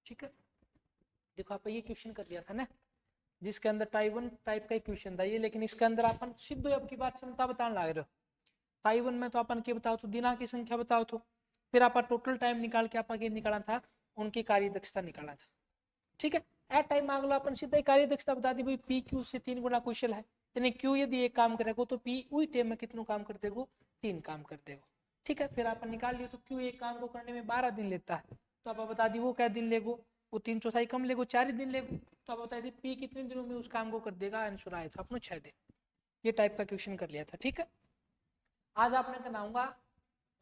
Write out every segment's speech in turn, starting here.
ठीक है, देखो आप ये क्वेश्चन कर लिया था ना, जिसके अंदर टाइप 1 टाइप का क्वेश्चन था ये, लेकिन इसके अंदर अपन सीधे अब की बात क्षमता बताने लग रहे हो। टाइप 1 में तो अपन के बताओ तो दिना की संख्या बताओ तो, फिर आप टोटल टाइम निकाल के आप निकाला था, उनकी कार्य दक्षता निकाला था। ठीक है, एट टाइम मांग लो अपन सीधा कार्य दक्षता बता दी भाई पी क्यू से 3 गुना कुशल है, यानी क्यू यदि एक काम करेगा तो पी वही टाइम में कितना काम कर देगा, 3 काम कर देगा। ठीक है, फिर अपन निकाल लियो तो क्यू एक काम को करने में 12 दिन लेता है, तो आप बता दी वो क्या दिन लेगो, वो 3/4 कम लेगो, 4 दिन लेगो। तो आप बता दी पी कितने दिनों में उस काम को कर देगा, आंसर आया था अपने 6 दिन। ये टाइप का क्वेश्चन कर लिया था। ठीक है, आज आपने बनाऊंगा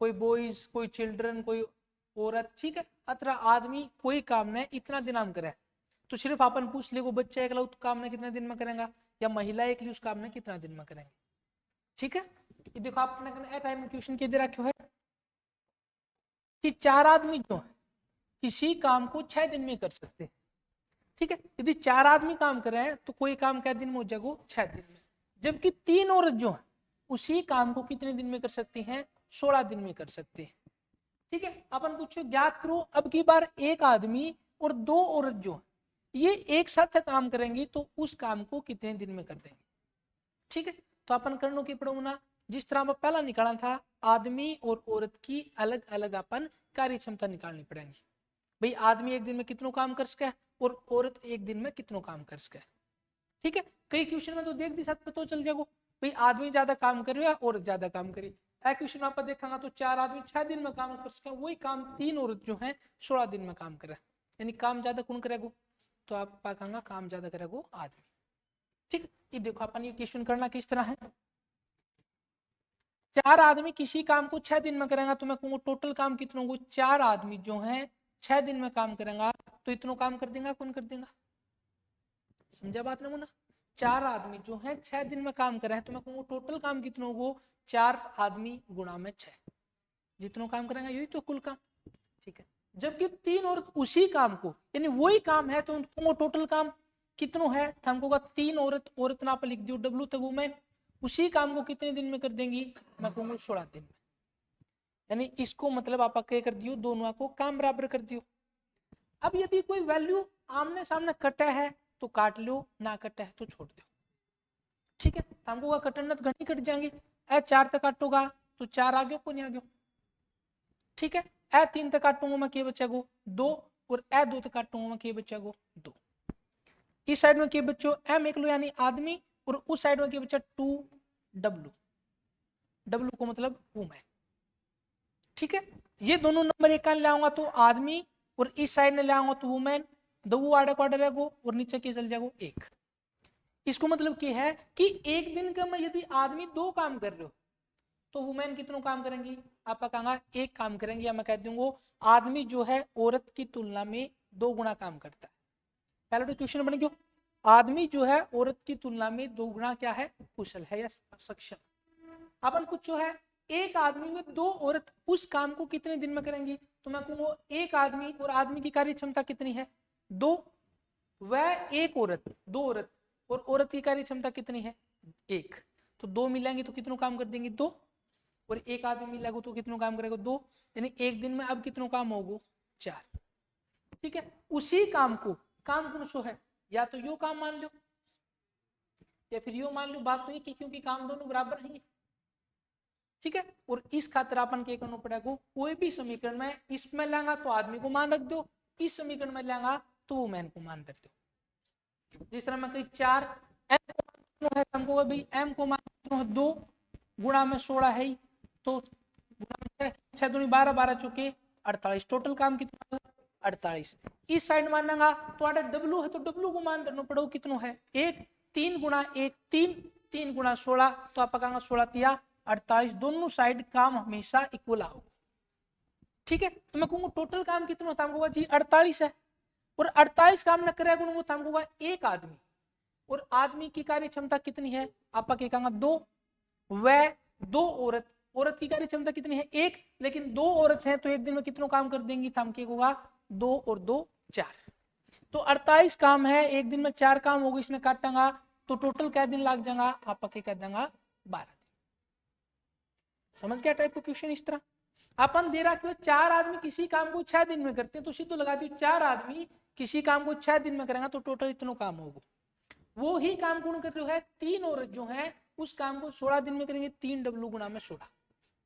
कोई बॉयज, कोई चिल्ड्रन, कोई औरत, ठीक है, अतरा आदमी कोई काम ने इतना दिन हम करे, तो सिर्फ अपन पूछ ले बच्चा एक उस काम ने कितने दिन में करेगा, या महिला एक उस काम ने कितना दिन में करेंगे। ठीक है, ये देखो आपने टाइम क्वेश्चन के दे रखा है कि 4 आदमी जो है किसी काम को 6 दिन में कर सकते हैं। ठीक है, यदि 4 आदमी काम कर रहे हैं तो कोई काम क्या दिन में हो जाएगा, 6 दिन में। जबकि 3 औरत जो है उसी काम को कितने दिन में कर सकती हैं, 16 दिन में कर सकते हैं। ठीक है, अपन पूछो ज्ञात करो अब की बार एक आदमी और 2 औरत जो ये एक साथ काम करेंगी तो उस काम को कितने दिन में कर देंगे। ठीक है, तो अपन करनो की पड़ोना जिस तरह पहला निकाला था, आदमी और औरत की अलग अलग अपन कार्य क्षमता निकालनी पड़ेगी। भाई आदमी एक दिन में कितनों काम कर सके और औरत एक दिन में कितनों काम कर सके। ठीक है, कई क्वेश्चन में तो देख दी साथ पता चल जाएगा भाई आदमी ज्यादा काम कर रहा है औरत ज्यादा काम करी। क्वेश्चन आप देखेंगे तो 4 आदमी 6 दिन में काम कर सके, वही काम 3 औरत जो है 16 दिन में काम करे, यानी काम ज्यादा कौन करेगा, तो आप कहेंगे काम ज्यादा करेगा आदमी। ठीक है, ये देखो अपन ये क्वेश्चन करना किस तरह है, 4 आदमी किसी काम को 6 दिन में करेंगे, तो मैं कहूंगा टोटल काम कितना होगा, 4 आदमी जो है 6 दिन में काम करेंगे तो इतना काम कर देगा, कौन कर देगा, समझा बात ना मुना। 4 आदमी जो है 6 दिन में काम कर रहे हैं, तो मैं कहूंगा टोटल काम कितना होगा, 4 आदमी गुणा में 6, जितना काम करेंगे यही तो कुल काम। ठीक है, जबकि 3 औरत उसी काम को, यानी वही काम है, तो उनको टोटल काम कितना है, तो हमको 3 औरत, औरत ना पर लिख दियो डब्ल्यू, तो वुमेन उसी काम को कितने दिन में कर देंगी, मैं कहूंगा 16 दिन में। यानी इसको मतलब आप क्या कर दियो, दोनों को काम बराबर कर दियो। अब यदि कोई वैल्यू आमने सामने कटा है तो काट लो, ना कटा है तो छोड़ दो। ठीक है, तो हमको कटन तो घनी कट जाएंगे, 4 तक काटोगा तो 4 आ गयो, को नहीं आ गयो। ठीक है, 3 तक काटूंगा मैं, के बचेगा 2, और 2 तक काटूंगा मैं, के बचेगा 2। इस साइड में के बच्चों एम एक लो यानी आदमी, और उस साइड में के बच्चा 2 डब्ल्यू, डब्ल्यू को मतलब वुमेन। ठीक है, ये दोनों नंबर एक ले आऊंगा तो आदमी, और इस साइड में ले आऊंगा तो वुमेन, दो आड़े क्वार्टर रहेगा और नीचे के चल जाएगा 1। इसको मतलब क्या है कि एक दिन का में यदि आदमी 2 काम कर रहे हो तो वुमेन कितना काम करेंगी, आप कहेंगे 1 काम करेंगे, या मैं कह दूंगा आदमी जो है औरत की तुलना में 2 गुना काम करता है। पहला तो क्वेश्चन बन गया, आदमी जो है औरत की तुलना में 2 गुना क्या है, कुशल है या सक्षम। अपन पूछो है एक आदमी में 2 औरत उस काम को कितने दिन में करेंगी, तो मैं कहूंगा एक आदमी और आदमी की कार्य क्षमता कितनी है, 2, वह एक औरत, 2 औरत और औरत की कार्य क्षमता कितनी है, 1, तो 2 मिलेंगे तो कितना काम कर देंगे, 2, और एक आदमी मिलेगा तो कितना काम करेगा, 2, यानी एक दिन में अब कितना काम होगा, 4। ठीक है, उसी काम को काम कौन सो है, या तो यो काम मान लो या फिर यो मान लो, बात तो ये कि क्योंकि काम दोनों बराबर है। ठीक है, और इस खातर अपन क्या करना पड़ेगा, कोई भी समीकरण में इसमें लेंगा तो आदमी को मान रख दो, इस समीकरण में लेंगा तो वुमेन को मान रख दो। जिस तरह मैं कही 4 एम है, हमको भाई एम को मान 2 गुणा में 16 है, तो 6 दूनी 12, 12 चुके 48, टोटल काम कितना 48। इस साइड मानेगा तो डब्ल्यू है तो डब्ल्यू को मान देना पड़ो कितना है, 1, 3 गुणा 1 3, 3 गुणा 16, तो आप कहेंगे 16 तिया 48, दोनों साइड काम हमेशा इक्वल आओ। ठीक है, तो मैं कहूंगा टोटल काम कितना होता है जी 48 है, और 48 काम न करेगा तो हमको एक आदमी, और आदमी की कार्य क्षमता कितनी है, आप कहेंगे 2, वह 2 औरत, औरत की कार्य क्षमता कितनी है 1, लेकिन 2 औरत हैं तो एक दिन में कितना काम कर देंगी, तो हम होगा 2 और 2 4, तो 48 काम है, एक दिन में 4 काम होगा, इसने काटेगा तो टोटल क्या दिन लग जाएगा, आप कह देंगे 12 दिन। समझ गया टाइप का क्वेश्चन इस तरह। अपन दे रहा क्यों 4 आदमी किसी काम को 6 दिन में करते हैं, तो सीधे लगा दियो 4 आदमी किसी काम को 6 दिन में करेंगे तो टोटल इतना काम होगा। वो ही काम कौन कर रहे है 3 औरत जो है उस काम को 16 दिन में करेंगे। 3 डब्लू गुना में 16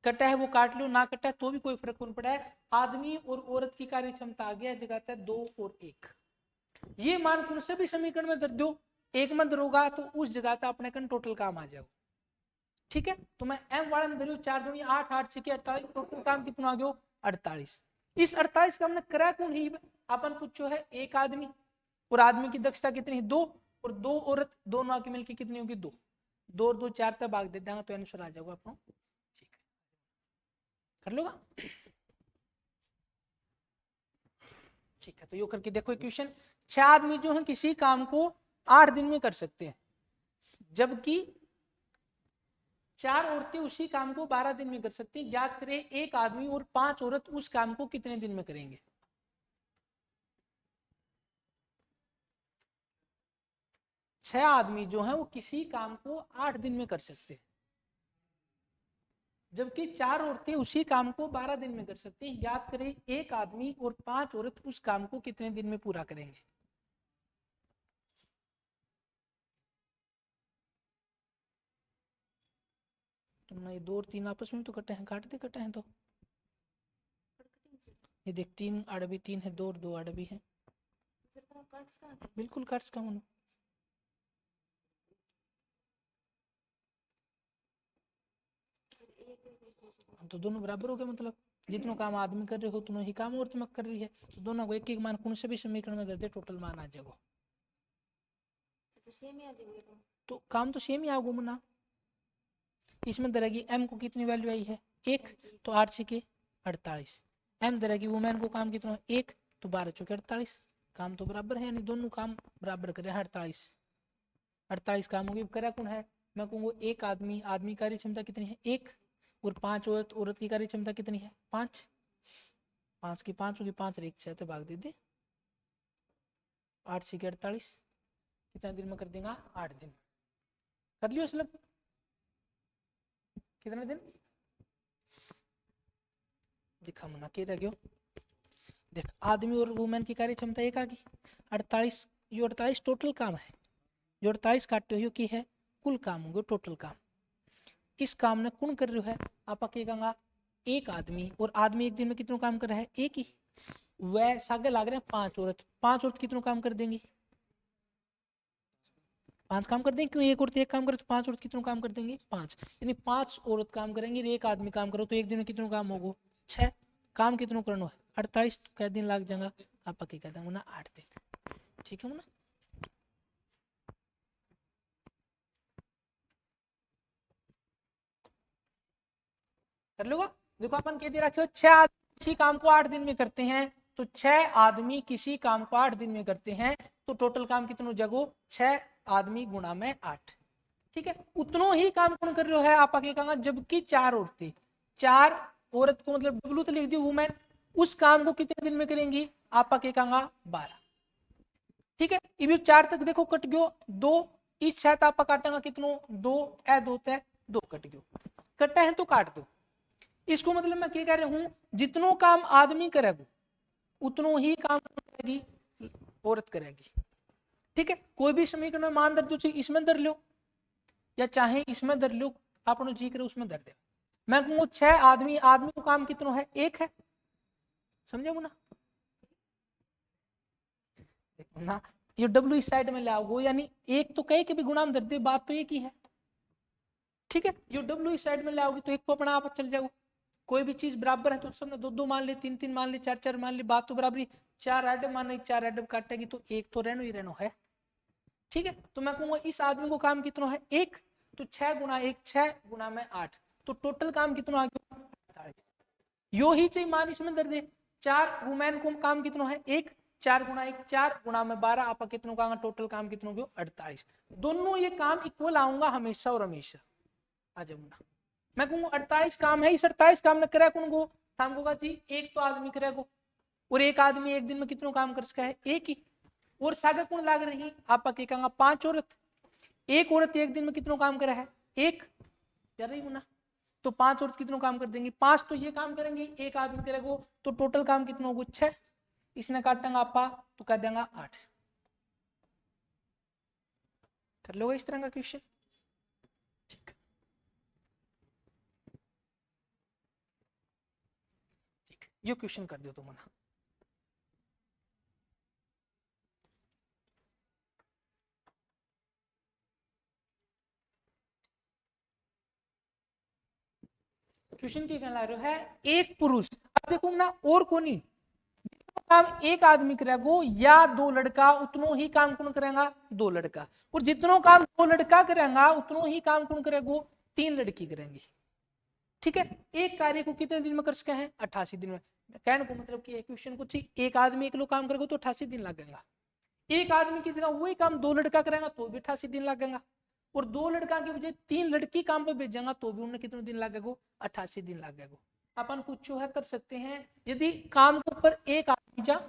कटा है वो काट लो, ना कटा है तो भी कोई फर्क नहीं पड़ा है। आदमी और औरत की कार्य क्षमता आ गया जगह है 2 और 1। ये मान कौन से भी समीकरण में दर दो, एक में दरोगा तो उस जगह था अपने कन टोटल काम आ जाएगा। ठीक है, तो मैं एम वाला में दरियो 4 दूनी 8 8 6 48 टोटल काम कितना आ गया 48। इस 48 का हमने करा कौन ही अपन पूछो है एक आदमी, और आदमी की दक्षता कितनी है 2, और 2 औरत, दोनों आके मिलकर कितनी होगी 2, 2 और 2 4 तक भाग दे देंगे तो आंसर आ जाएगा अपना। ठीक है, कर लोगा। ठीक है, तो यो करके देखो क्वेश्चन। 6 आदमी जो है किसी काम को 8 दिन में कर सकते हैं, जबकि 4 औरतें उसी काम को 12 दिन में कर सकती हैं। ज्ञात करें एक आदमी और 5 औरत उस काम को कितने दिन में करेंगे। 6 आदमी जो है वो किसी काम को 8 दिन में कर सकते हैं, जबकि 4 औरतें उसी काम को 12 दिन में कर सकती हैं। याद करें एक आदमी और 5 औरत उस काम को कितने दिन में पूरा करेंगे। तुमने ये 2 और 3 आपस में तो कटे हैं, काट दे कटे हैं तो ये देख 3 अड़बी 3 है, 2 और 2 अड़बी है, बिल्कुल काट्स का होना। तो दोनों बराबर हो गए, मतलब जितना काम आदमी कर रहे हो उतना ही काम औरत कर रही है, तो दोनों को एक एक मान कौन से भी समीकरण में दे दे टोटल मान आ जाएगा। तो काम तो सेम ही आगो ना। इसमें दरेगी एम को कितनी वैल्यू आई है 1, तो 8 6 48। एम दरेगी वुमेन को काम कितना 1, तो 12 चौके 48। काम तो बराबर है, यानी दोनों काम बराबर करे 48 48 काम होगी। करा कौन है, मैं कहूँगा एक आदमी, आदमी कार्य क्षमता कितनी है 1, और 5 औरत, औरत की कार्य क्षमता कितनी है 5, 5 की 5 होगी 5 एक 6 भाग दे दे 8 6 48। कितना दिन में कर देगा 8 दिन कर लियो। मतलब कितने दिन दिखा मुना के रह गयो। देख आदमी और वुमेन की कार्य क्षमता एक आ गई 48, ये 48 टोटल काम है, जो 48 काटे हो की है कुल काम होगा टोटल काम। इस काम ने कौन कर रहे है आप कहेगा एक आदमी, और आदमी एक दिन में कितना काम कर रहा है एक ही। वह सागे लाग रहे हैं 5 औरत, 5 औरत कितना काम कर देंगी 5 काम कर देंगे, क्यों एक औरत एक काम करे तो 5 औरत कितना काम कर देंगे 5, यानी 5 औरत काम करेंगे, एक आदमी काम करो तो एक दिन में कितना काम होगा 6। काम कितना करना है 48, कै दिन लग जाएगा आप कहते हैं ना 8 दिन। ठीक है ना। कर लो। देखो अपन कह दे रखे हो 6 आदमी किसी काम को 8 दिन में करते हैं, तो 6 आदमी किसी काम को 8 दिन में करते हैं, तो टोटल काम कितना जगो 6 आदमी गुणा में 8। ठीक है, उतनो ही काम कौन कर रहे हो है आप आगे कहा, जबकि 4 औरतें, 4 औरत को मतलब डब्लू तो लिख दी वुमेन, उस काम को कितने दिन में करेंगी आप आगे कहा 12। ठीक है, ये 4 तक देखो कट गयो 2, इस 6 आप काटेगा कितनो 2 ए 2 तय 2 कट गयो, कटे हैं तो काट दो। इसको मतलब मैं क्या कह रहा हूं जितनो काम आदमी करेगा उतनो ही काम करेगी औरत करेगी। ठीक है, कोई भी समीकरण में मान दर दो, इसमें दर लो या चाहे इसमें दर लो, आप जी करे उसमें दर दे। मैं कहूँ 6 आदमी, आदमी को काम कितना है एक है, समझे ना। देखो ना ये डब्ल्यू इस साइड में लाओ, यानी एक तो कहे कि भी गुणा में दर दे, बात तो एक ही है। ठीक है, ये डब्ल्यू इस साइड में लाओगे तो एक को अपना आप चल जाओ। कोई भी चीज बराबर है तो सबने 2 2 मान ले, 3 3 मान ले, 4 4 मान ले, बात तो बराबरी। 4 एडम मान ले, 4 एडम काटेगी तो एक तो रहनो ही रहनो है। ठीक है, तो मैं कहूंगा इस आदमी को काम कितना है एक, तो 6 गुणा 1 6 गुणा में 8, तो टोटल काम कितना आ गया 48। यो ही चाहिए मान इसमें दर दे। 4 वुमेन को काम कितना है एक, 4 गुणा 1 4 गुणा में 12, आप कितना का टोटल काम कितना हो गया 48। दोनों ये काम इक्वल आऊंगा हमेशा और हमेशा आ जाऊंगा। मैं कहूंगा 48 काम है, इस 48 काम ने करा कौन को हमको कहा थी एक तो आदमी करेगा, और एक आदमी एक दिन में कितना काम कर सका है एक ही। और सागा कौन लाग रही आप कहेगा 5 औरत, एक औरत एक दिन में कितना काम करा है एक, कर रही ना। तो 5 औरत कितनों काम कर देंगी? 5 तो ये काम करेंगे, एक आदमी करेगा, तो टोटल काम कितना होगा? 6। इसने काटेंगे आपा तो कह देंगे 8। कर लोगे इस तरह का क्वेश्चन? ठीक, ये क्वेश्चन कर दो तुम ना। क्वेश्चन क्या कहला रहे है? एक पुरुष, अब देखो ना, और को नहीं, काम एक आदमी करेगा या 2 लड़का, उतनो ही काम कौन करेगा? 2 लड़का। और जितनो काम 2 लड़का करेगा उतनो ही काम कौन करेगा? 3 लड़की करेंगी। ठीक है, एक कार्य को कितने दिन में कर सकते हैं? 88 दिन में। कहने को मतलब कि क्वेश्चन कुछ ही, एक आदमी एक लोग काम करेगा तो 88 दिन लगेगा। एक आदमी की जगह वही काम 2 लड़का करेगा तो भी 88 दिन लगेगा। और 2 लड़का की वजह 3 लड़की काम पर भेजेगा तो भी उन्हें कितने दिन लगेगा? 88 दिन लगेगा। अपन पूछो है, कर सकते हैं, यदि काम के ऊपर एक आदमी जा,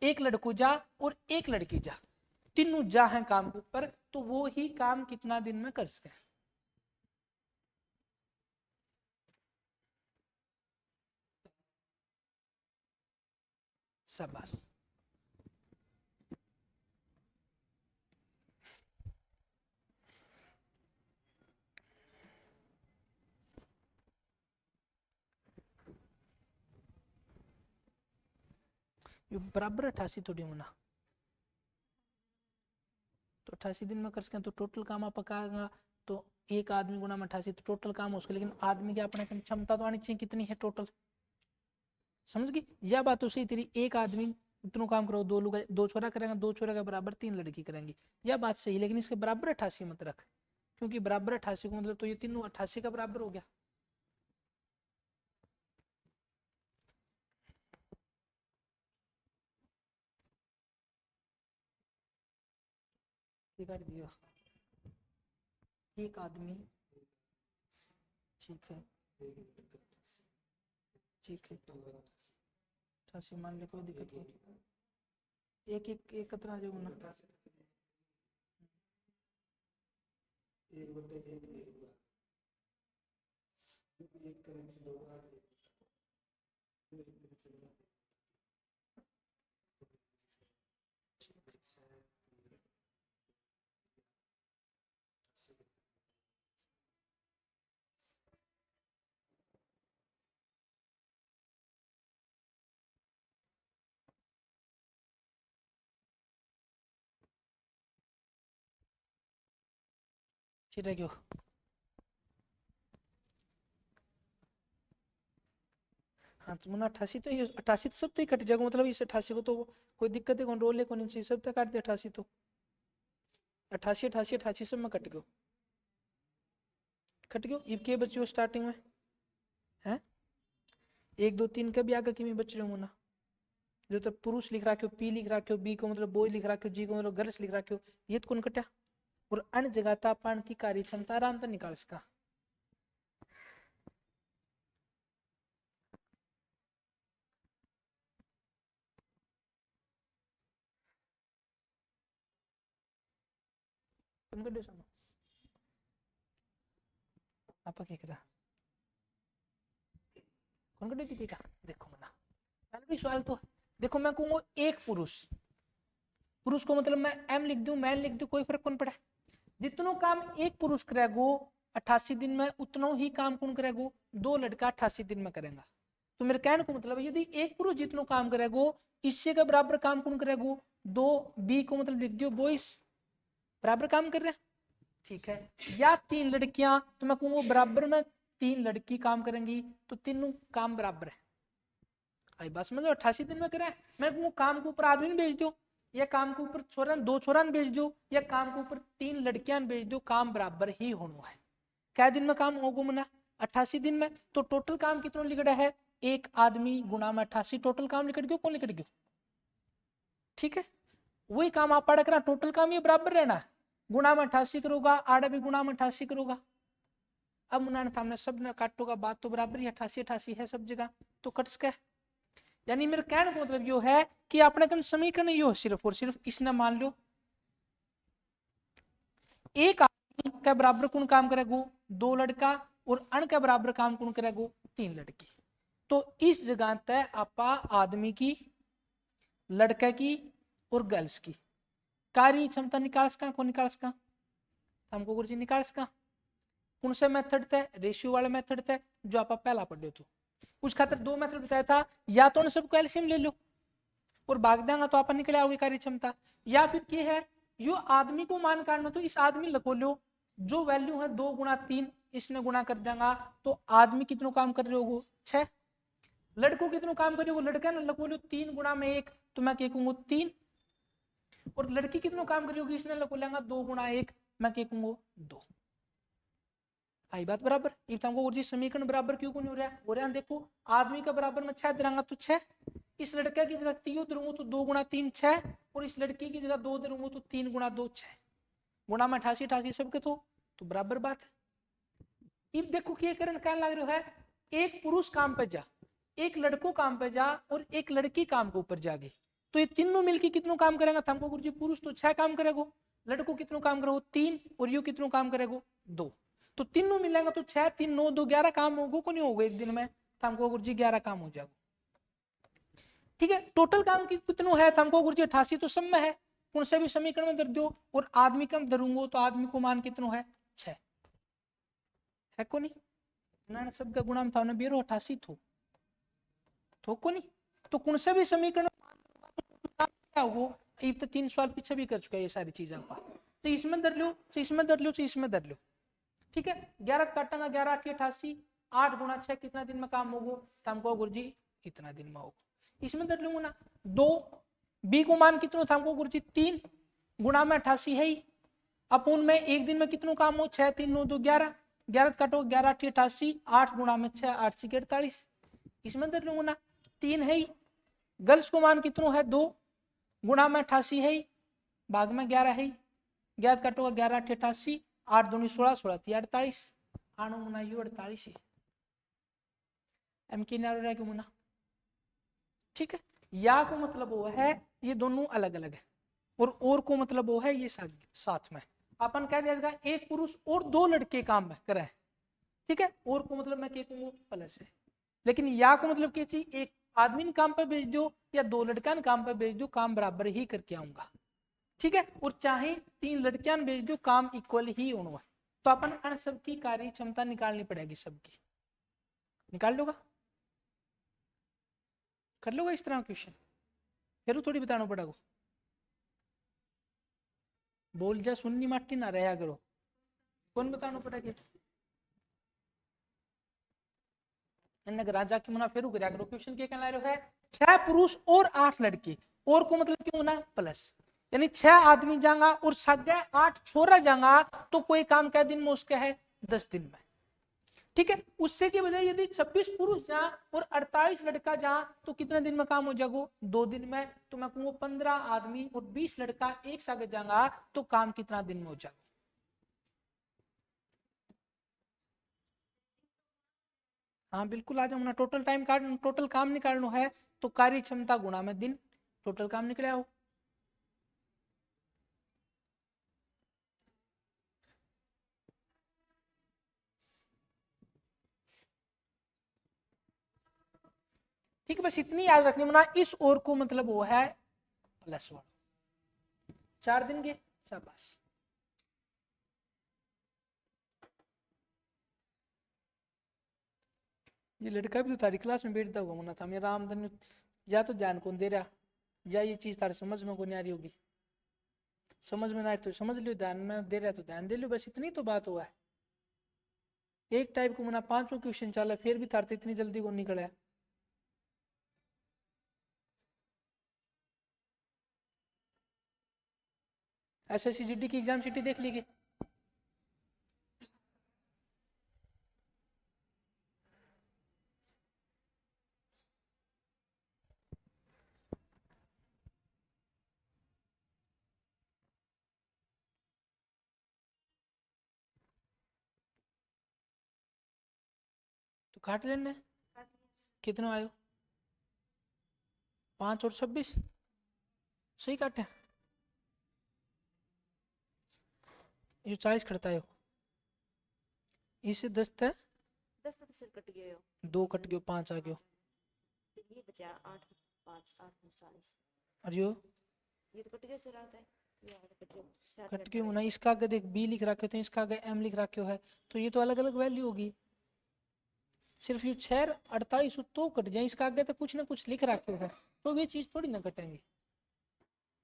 एक लड़को जा और एक लड़की जा, तीनों जा है काम के ऊपर, तो वो ही काम कितना दिन में कर सके? शाबाश। ये बराबर 88 थोड़ी होना, तो 88 दिन में कर सकें तो टोटल काम आप पकाएगा तो एक आदमी गुना में 88 तो टोटल काम हो सके। लेकिन आदमी की अपने क्षमता तो आनी चाहिए, कितनी है टोटल? समझ गई? यह बात तो सही तेरी, एक आदमी इतनों काम करो, 2 लोग, 2 छोरा करेंगे, 2 छोरा के बराबर 3 लड़की करेंगी, यह बात सही। लेकिन इसके बराबर 88 मत रख, क्योंकि बराबर 88 को मतलब तो ये तीनों 88 का बराबर हो गया। दिया एक आदमी, ठीक है, ठीक है, 88 मान ले, कोई दिक्कत नहीं। एक एक एक कितना जो ना, ठीक है क्यों? हाँ तो मुना 88 तो ये 88 तो सब तो ही कट जाएगा, मतलब इस 88 को तो कोई दिक्कत है कौन रोल है कौन नहीं चाहिए, सब तो काट दे 88 तो 88 88 88 सब में कट गयो, कट गयो। इब के बच्चे स्टार्टिंग में हैं 1 2 3 के भी आगे की बच रहे हो ना, जो तो पुरुष लिख रहा क्यों, पी लिख रहा क्यों, बी को मतलब बॉय लिख रहा क्यों, जी को मतलब गर्ल्स लिख रहा क्यों, ये तो कौन कटा? और अन्य जगह तापमान की कार्य क्षमता आराम से निकाल सका। तुम कर दो सुनो आप क्या करा कौन कर देती का? देखो मना पहले भी सवाल तो देखो, मैं कहूंगा एक पुरुष, पुरुष को मतलब मैं एम लिख दूं मैन लिख दूं, कोई फर्क कौन पड़ा? जितनो काम एक पुरुष करेगो 88 दिन में, उतना ही काम कौन करेगो? 2 लड़का 88 दिन में करेगा। तो मेरे कहने को मतलब यदि एक पुरुष जितनो काम करेगो, इससे का बराबर काम कौन करेगो? 2 बी को मतलब लिख दियो बॉयस, बराबर काम कर रहे हैं, ठीक है। या 3 लड़कियां, तो मैं कहूंगा बराबर में 3 लड़की काम करेंगी, तो तीनों काम बराबर है। आई बस मतलब 88 दिन में करें, मैं कहूँ काम के ऊपर आदमी भेज दो, या काम के ऊपर छोरा 2 छोरा भेज दो, या काम के ऊपर 3 लड़कियां भेज दो, काम बराबर ही होना है। क्या दिन में काम होगा मना? 88 दिन में। तो टोटल काम कितना लिखड़ा है? एक आदमी गुना में 88, टोटल काम लिखट गयो, कौन लिखट गयो? ठीक है, वही काम आप पढ़ कर, टोटल काम ये बराबर रहना है, गुना में 88 करोगा, आड़ा भी गुना में 88 करोगा। अब मुना सामने सब ने काटोगा, बात तो बराबर ही 88 88 है सब जगह, तो कट सके। यानी मेरे कहने का मतलब यो है कि अपने कन समीकरण यो सिर्फ और सिर्फ इसने मान लो एक आदमी का बराबर कौन काम करेगा? 2 लड़का, और अण के बराबर काम कौन करेगा? 3 लड़की। तो इस जगह तय आपा आदमी की, लड़के की और गर्ल्स की कार्य क्षमता निकाल सका, कौन निकाल सका? हमको गुरुजी निकाल सका। कौन से मेथड थे? रेशियो वाले मेथड थे जो आप पहला पढ़े थे। उस खातर 2 मेथड बताया था, या तो सबको एलसीएम ले लो और भाग देंगे तो आप निकल आओगे कार्य क्षमता, या फिर ये है यो आदमी को मान काटना, तो इस आदमी लखो लो जो वैल्यू है 2 गुणा 3, इसने गुणा कर देगा तो आदमी कितनों काम कर रहे होगो? 6। लड़कों कितनों काम कर रहे हो? लड़का ने लखो लो 3 गुणा में 1, तो मैं क्या कहूंगा? 3। और लड़की कितनों काम कर रही होगी? इसने लखो लेंगा 2 गुणा 1, मैं क्या कहूंगा? 2। आई बात बराबर? गुरुजी समीकरण बराबर क्यों नहीं हो रहा है? हो रहा है, देखो आदमी का बराबर में 6 दरांगा तो 6, इस लड़के की जगह 3 दरूंगा तो 2 गुणा 3 6, और इस लड़की की जगह 2 दरूंगा तो 3 गुणा 2 6, गुणा में 88 88 सबके तो बराबर बात है। अब देखो क्या करण क्या लग रहा है, एक पुरुष काम पे जा, एक लड़को काम पे जा और एक लड़की काम के ऊपर जागे, तो ये तीनों मिलकर कितनों काम करेगा? हमको गुरुजी पुरुष तो 6 काम करेगा, लड़को कितनों काम करेगा? 3, और यू कितनों काम करेगा? 2। तो तीनों मिलेगा तो 6 3 9 2 11 काम होगा को नहीं होगा एक दिन में? हमको गुरुजी 11 काम हो जाएगा। ठीक है, टोटल काम कितनों है? हमको गुरुजी 88 तो सब में है, कौन से भी समीकरण में दर दो, और आदमी कम धरूंगो तो आदमी को मान कितनों है? 6 है को नहीं? ना सबका गुणा में था ना बेरो 88 थो को नहीं? तो कौन से भी समीकरण क्या होगा? ये तो 3 सवाल पीछे भी कर चुका है ये सारी चीजें आपका। तो इसमें दर लो, तो इसमें दर लो, तो इसमें दर लो। ठीक है, 11 काटांगा, 11 8 88, 8 गुणा 6 कितना दिन में काम होगा? हमको गुरुजी इतना दिन में होगा। इसमें दर लूंगा ना 2, बी को मान कितना था हमको गुरुजी? 3 गुणा में 88 है ही, अपूर्ण में एक दिन में कितनों काम हो? 6 3 9 2 11, 11 काटो 11 8 88, 8 गुणा में 6 8 6 48, इसमें दर लूंगा ना 3 है ही। गर्ल्स को मान कितनों है? 2 गुणा में 88 है ही, भाग में 11 है ही, 11 काटो 11 8 88, 8 दूनी 16 16 3 48, 8 गुना यू 48 है। एम के नारो रहा क्यों मुना? ठीक है, या को मतलब वो है ये दोनों अलग अलग है, और को मतलब वो है ये साथ में। अपन कह दिया एक पुरुष और 2 लड़के काम करे, ठीक है, और को मतलब मैं क्या कहूंगा? प्लस है। लेकिन या को मतलब क्या चाहिए? एक आदमी ने काम पे भेज दो या 2 लड़का ने काम पे भेज दो, काम बराबर ही करके आऊंगा। ठीक है, और चाहे 3 लड़कियां भेज दो, काम इक्वल ही होना। तो अपन अन सबकी कार्य क्षमता निकालनी पड़ेगी, सबकी निकाल लोगा? कर लोगा इस तरह क्वेश्चन? फिर थोड़ी बताना पड़ेगा। बोल जा सुननी माटी ना रहा करो, कौन बताना पड़ेगा? राजा की मुना फेरू करा करो। क्वेश्चन क्या कहना रहे है? 6 पुरुष और 8 लड़के, और को मतलब क्यों ना प्लस, यानी 6 आदमी जाएगा और सगे 8 छोरा जाएगा, तो कोई काम कै दिन में उसका है? 10 दिन में। ठीक है, उससे की बजाय यदि 26 पुरुष जा और 48 लड़का जा, तो कितने दिन में काम हो जाएगा? 2 दिन में। तो मैं कहूँ 15 आदमी और 20 लड़का एक साथ जाएगा, तो काम कितना दिन में हो जाएगा? हाँ बिल्कुल आ जाऊंगा। टोटल टाइम काट, टोटल काम निकालना है तो कार्य क्षमता गुणा में दिन, टोटल काम निकले आओ। ठीक है, बस इतनी याद रखनी मना, इस और को मतलब वो है +1, 4 दिन के शाबाश। ये लड़का भी तो तारी क्लास में बैठता हुआ मना था, मेरा आमदनी या तो ध्यान कौन दे रहा, या ये चीज तारे समझ में को नहीं आ रही होगी। समझ में ना आए तो समझ लियो, ध्यान में दे रहा तो ध्यान दे लियो, बस इतनी तो बात हुआ है। एक टाइप को मना 5 क्वेश्चन चला, फिर भी तारते इतनी जल्दी को निकला। SSC GD की एग्जाम शीट देख लीजिए। तो काट लेने, कितना आयो? 5 और 26 सही काटे। ये 40 करता है, इससे 10 है 10 तो सिर कट गयो, 2 कट गयो, 5 आ गयो, ये बचा 8 5 8 40, और यो ये तो कट गयो सर, आता है ये कट गयो ना। इसका आगे देख बी लिख रखे तो इसका आगे एम लिख रखे है, तो ये तो अलग अलग वैल्यू होगी। सिर्फ ये 6 48 तो कट जाए, इसका आगे तो कुछ ना कुछ लिख रखे है, तो ये चीज थोड़ी ना कटेंगे।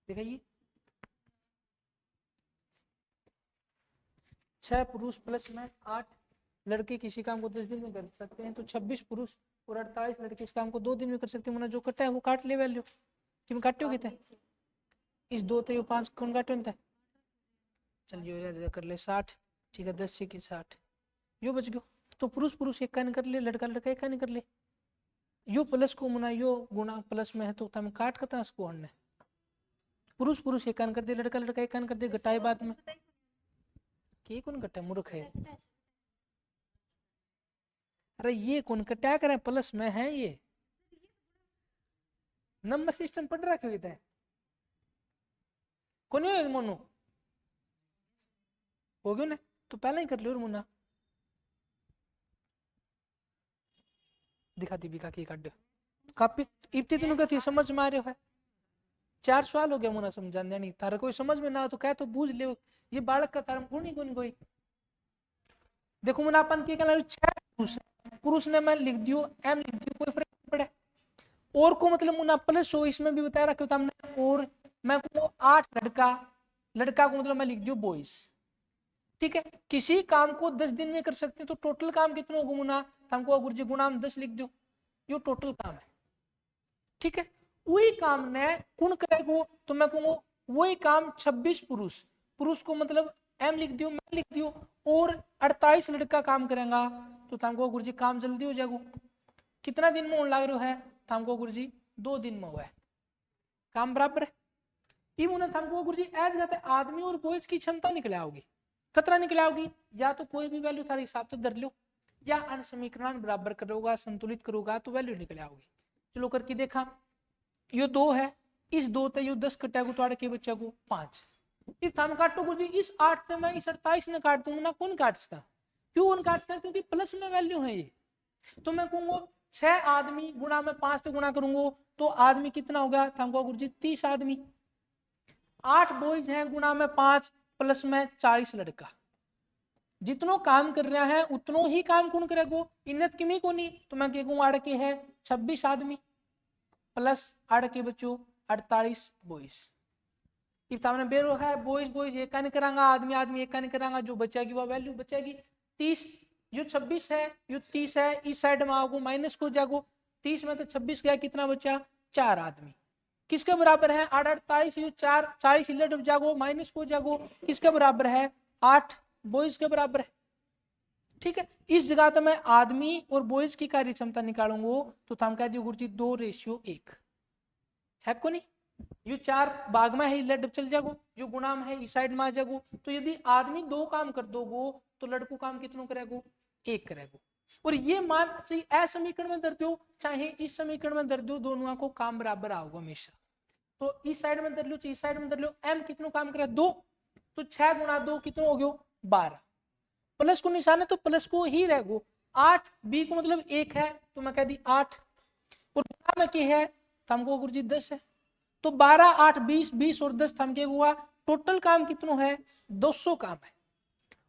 दिखाइए 6 पुरुष प्लस में 8 लड़के किसी काम को 10 दिन में कर सकते हैं, तो 26 पुरुष और 48 लड़के इस काम को 2 दिन में कर सकते हैं। जो कटा है वो काट ले वैल्यू कि मैं काटे हो गए इस 2 थे 5 कौन काटे होता है, चलिए कर ले 60, ठीक है 10 की 60 यो बच गयो। तो पुरुष पुरुष एक का कर ले, लड़का लड़का एक का कर ले, यो प्लस को मुना यो गुणा प्लस में है तो तम काट कतना इसको हड़ने, पुरुष पुरुष एक कर दे, लड़का लड़का एक कर दे, घटाए बाद में के कौन कटा मूर्ख है। अरे ये कौन कटा करे, प्लस में है ये नंबर सिस्टम पढ़ रखे हुए थे कौन हो मोनू हो गयो ना, तो पहले ही कर लियो मुन्ना दिखा दीपिका की काट दो कापी इतनी तुम कथी समझ में आ रहे है। 4 सवाल हो गया मुना समझा नहीं तारा, कोई समझ में ना हो तो कह तो बूझ ले, ये बालक का तारम गुण ही गुण कोई। देखो मुना अपन के कहला 6 पुरुष ने मैं लिख दियो एम लिख दियो, कोई फर्क नहीं पड़े। और को मतलब मुना प्लस हो, इसमें भी बताया रखो हमने, और मैं को 8 लड़का, लड़का को मतलब मैं लिख दियो बॉयज, ठीक है। किसी काम को 10 दिन में कर सकते हैं, तो टोटल काम कितना होगा मुना, हमको गुरु जी गुणा 10 लिख दो, यो टोटल काम है, ठीक है। वही काम ने कौन करेगा, तो मैं कहूंगा वही काम 26 पुरुष, पुरुष को मतलब एम लिख दियो मैं लिख दियो, और 48 लड़का काम करेगा, तो हमको गुरु जी काम जल्दी हो जाएगा। कितना दिन में होने लग रहा है, हमको गुरु जी 2 दिन में हुआ है, काम बराबर है। हमको गुरु जी एज कहते आदमी और बॉयज की क्षमता निकल आओगी, खतरा निकल आओगी, या तो कोई भी वैल्यू थारे हिसाब से धर लो, या अन्य समीकरण बराबर करोगा संतुलित करोगा तो वैल्यू निकल आओगी। चलो करके देखा, यो 2 है, इस 2 ते यो 10 कटेगा तो आड़े के बच्चा को 5, इस हम काटो गुरु जी इस 8 से मैं इस 28 ने काट दूंगा ना, कौन काट सकता, क्यों कौन काट सकता, क्योंकि प्लस में वैल्यू है ये। तो मैं कहूंगा 6 आदमी गुणा में 5 से गुणा करूंगा तो आदमी कितना होगा, हमको गुरु जी 30 आदमी, 8 बॉयज हैं गुणा में 5 प्लस में 40 लड़का, जितनो काम कर रहा है उतनो ही काम कौन करेगा, इन्नत किमी को नहीं, तो मैं कहूंगा आड़ के है 26 आदमी प्लस आड़ के बच्चों 48 बॉयज, इतना बेरो है बॉयज बॉयज एक का नहीं करांगा, आदमी आदमी एक का नहीं करांगा, जो बचेगी वह वैल्यू बचेगी 30, जो 26 है यो 30 है, इस साइड में आओ माइनस को जागो, 30 में तो 26 गया, कितना बचा 4 आदमी, किसके बराबर है 8 48, यो 4 40 इलेट जागो माइनस को जागो, किसके बराबर है 8 बॉयज के बराबर है, ठीक है। इस जगह तो मैं आदमी और बॉयज की कार्य क्षमता निकालूंगा, तो हम कह दियो गुरु जी 2:1 है को नहीं, यो 4 भाग में है इलेट चल जागो, जो गुणा में है इस साइड में आ जागो, तो यदि आदमी 2 काम कर दोगो तो लड़को काम कितना करेगो 1 करेगो, और ये मान चाहिए ऐ समीकरण में दर दो चाहे इस समीकरण में दर दो, दोनों को काम बराबर आओगे हमेशा, तो इस साइड में दर लो चाहे इस साइड में दर लो, एम कितना काम करे 2, तो 6 गुणा 2 कितना हो गया 12, प्लस को निशान है तो प्लस को ही रहेगो, 8 बी को मतलब 1 है तो मैं कह दी 8, और में क्या है हमको गुरु जी 10 है, तो 12 8 20 20 और 10 थम के हुआ, टोटल काम कितना है 200 काम है,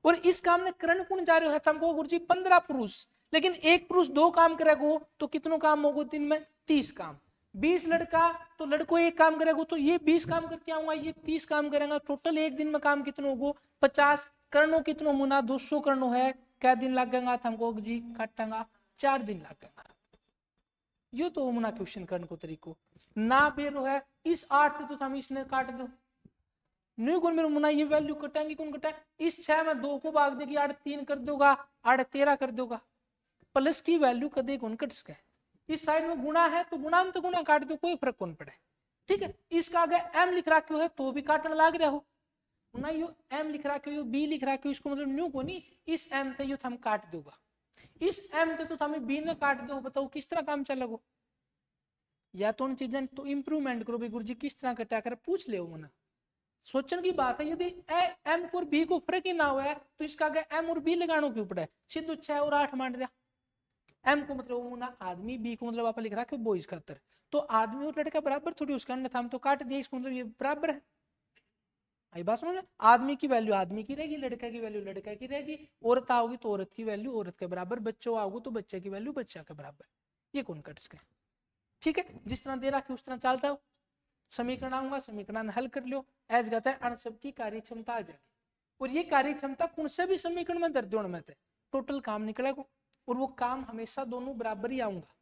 और इस काम में करण कौन जा रहे हो हमको गुरु जी 15 पुरुष, लेकिन एक पुरुष 2 काम करेगा तो कितना काम होगा दिन में 30 काम, 20 लड़का तो लड़को 1 काम करेगा, तो ये 20 काम करके आऊंगा, ये 30 काम करेगा, टोटल एक दिन में काम कितना होगा 50, करणों कितना मुना 200 करणों है, क्या दिन लगेगा हमको जी काटेगा 4 दिन लगेगा। यो तो मुना क्वेश्चन करने को तरीको ना बेरो है, इस 8 से तो हम इसने काट दो नहीं कौन मेरे मुना, ये वैल्यू कटेंगी कौन कटा, इस 6 में 2 को भाग देगी 8 3 कर दोगा 8 13 कर दोगा, प्लस की वैल्यू कदे कौन कट सके, इस साइड में गुणा है तो गुणा में तो गुणा काट दो कोई फर्क कौन पड़े, ठीक है। इसका अगर एम लिख रखे हो तो भी काटने लाग रहा हो ना, यो एम लिख रखे हो बी लिख रखे हो, इसको मतलब न्यू को नहीं, इस एम ते यो थम काट दोगा, इस एम ते तो हमें बी ने काट दो, बताओ किस तरह काम चलेगा, या तो उन चीजें तो इंप्रूवमेंट करो भाई गुरु जी किस तरह कटा कर पूछ ले मुना, सोचने की बात है, यदि एम और बी को फर्क ही ना हुआ है तो इसका आगे एम और बी लगाना क्यों पड़ा है, सीधे 6 और 8 मान दिया, एम को मतलब वो ना आदमी, बी को मतलब आप लिख रहा है बॉयज खातर, तो आदमी और लड़का बराबर थोड़ी उसका अन्य था, हम तो काट दिया, इसको मतलब ये बराबर है। आई बात समझ में? आदमी की वैल्यू आदमी की रहेगी, लड़का की वैल्यू लड़का की रहेगी, औरत आओगी तो औरत की वैल्यू औरत के बराबर, बच्चों आओगे तो बच्चे की वैल्यू बच्चा के बराबर। ये कौन कट्स के? ठीक है, जिस तरह दे रखा उस तरह चलता हो। समीकरण आऊंगा, समीकरण हल कर लो, एज कहता है अण सब की कार्य क्षमता आ जाएगी, और ये कार्य क्षमता कौन से भी समीकरण में दर दो में टोटल काम निकलेगा, और वो काम हमेशा दोनों बराबर ही आऊंगा।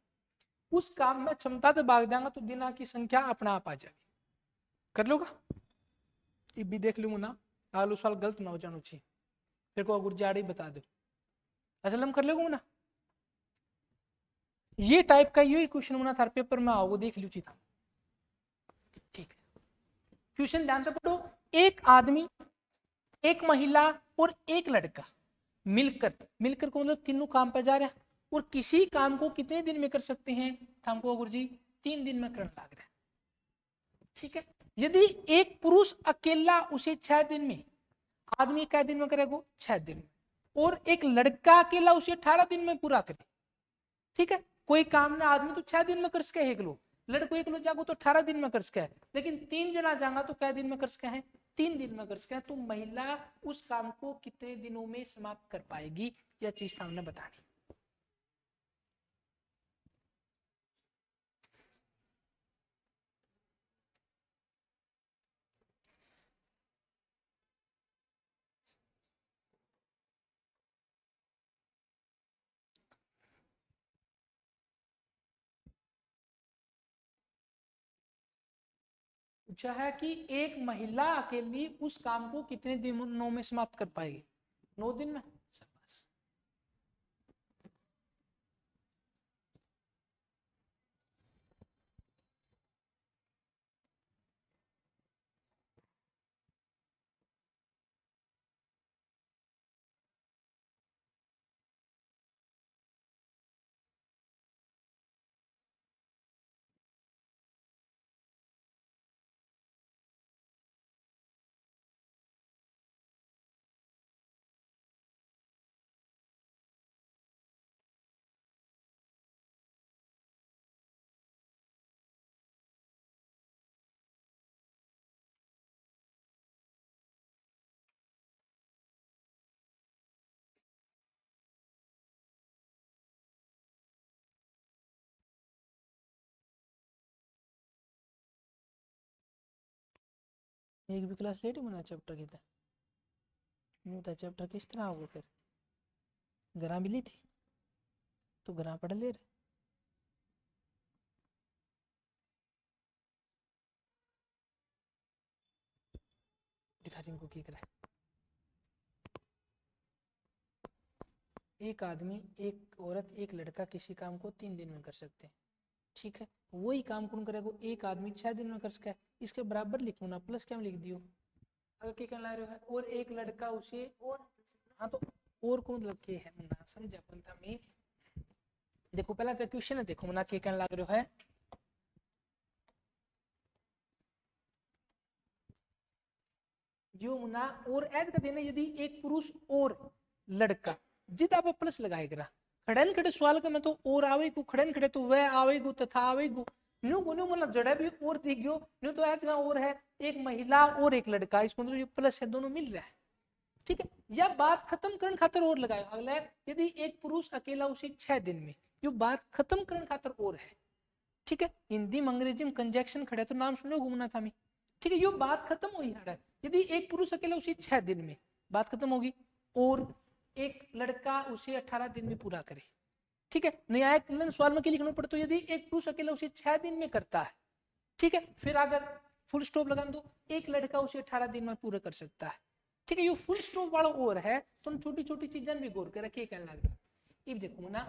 उस काम में क्षमता से भाग देंगे तो दिना की संख्या अपना आप आ जाएगी। कर लोगा? ये भी देख लूंगा ना, आलू साल गलत ना हो जाना चाहिए, फिर को गुरजाड़ी बता दो, असल हम कर लोगे ना। ये टाइप का ये क्वेश्चन होना था पेपर में, आओ वो देख लीजिए था। ठीक है, क्वेश्चन ध्यान से पढ़ो। एक आदमी, एक महिला और एक लड़का मिलकर, मिलकर को मतलब तीनों काम पर जा रहा है, और किसी काम को कितने दिन में कर सकते हैं? हमको गुरुजी 3 दिन में करने लग रहा है। ठीक है, यदि एक पुरुष अकेला उसे 6 दिन में, आदमी क्या दिन में करेगा? 6 दिन में, और एक लड़का अकेला उसे 18 दिन में पूरा करे। ठीक है, कोई काम ना आदमी तो 6 दिन में कर सके, एक लो लड़को एक लो जागो तो 18 दिन में कर सके, लेकिन 3 जना जाएगा तो क्या दिन में कर सके हैं? 3 दिन में कर सके हैं। तो महिला उस काम को कितने दिनों में समाप्त कर पाएगी, यह चीज सामने बतानी। पूछा है कि एक महिला अकेली उस काम को कितने दिनों में समाप्त कर पाएगी? 9 दिन में। एक भी क्लास लेट मना चैप्टर की था, नहीं था चैप्टर किस तरह होगा फिर? गरा मिली थी तो गरा पढ़ ले रहे। दिखा रही को क्या है। एक आदमी, एक औरत, एक लड़का किसी काम को 3 दिन में कर सकते हैं। ठीक है, वही काम कौन करेगा? एक आदमी 6 दिन में कर सके, इसके बराबर लिखो ना, प्लस क्या लिख दियो अगर क्या कहना रहे हो? और एक लड़का उसे, और हाँ तो और को मतलब के है ना, समझा बनता में। देखो पहला तो क्वेश्चन है, देखो ना क्या कहना लग रहा है। यो मुना और ऐड कर देना, यदि एक पुरुष और लड़का, जिद आप प्लस लगाएगा खड़न खड़े सवाल का मैं तो और आवेगू, खड़न खड़े तो वह आवेगू तथा आवेगू, न्यू गुन्यू मतलब जड़ा भी और दिख गयो, न्यू तो ऐसा और है एक महिला और एक लड़का, इसको मतलब ये प्लस है, दोनों मिल रहा है। ठीक है, यह बात खत्म करने खातर और लगाएगा। अगला है, यदि एक पुरुष अकेला उसे 6 दिन में, ये बात खत्म करने खातर और है। ठीक है, हिंदी में अंग्रेजी में कंजक्शन खड़े तो नाम सुनो घूमना था मैं। ठीक है, ये बात खत्म हुई है। यदि एक पुरुष अकेला उसे 6 दिन में, बात खत्म होगी, और एक लड़का उसे 18 दिन में पूरा करे। ठीक है, न्यायिक सवाल में क्या लिखना पड़ता है? यदि एक पुरुष अकेला उसे 6 दिन में करता है, ठीक है, फिर अगर फुल स्टॉप लगा दो, एक लड़का उसे 18 दिन में पूरा कर सकता है। ठीक है, ये फुल स्टॉप वाला और है, तो छोटी छोटी चीजें भी गौर कर रखिए। कहने लग रहा है देखो ना,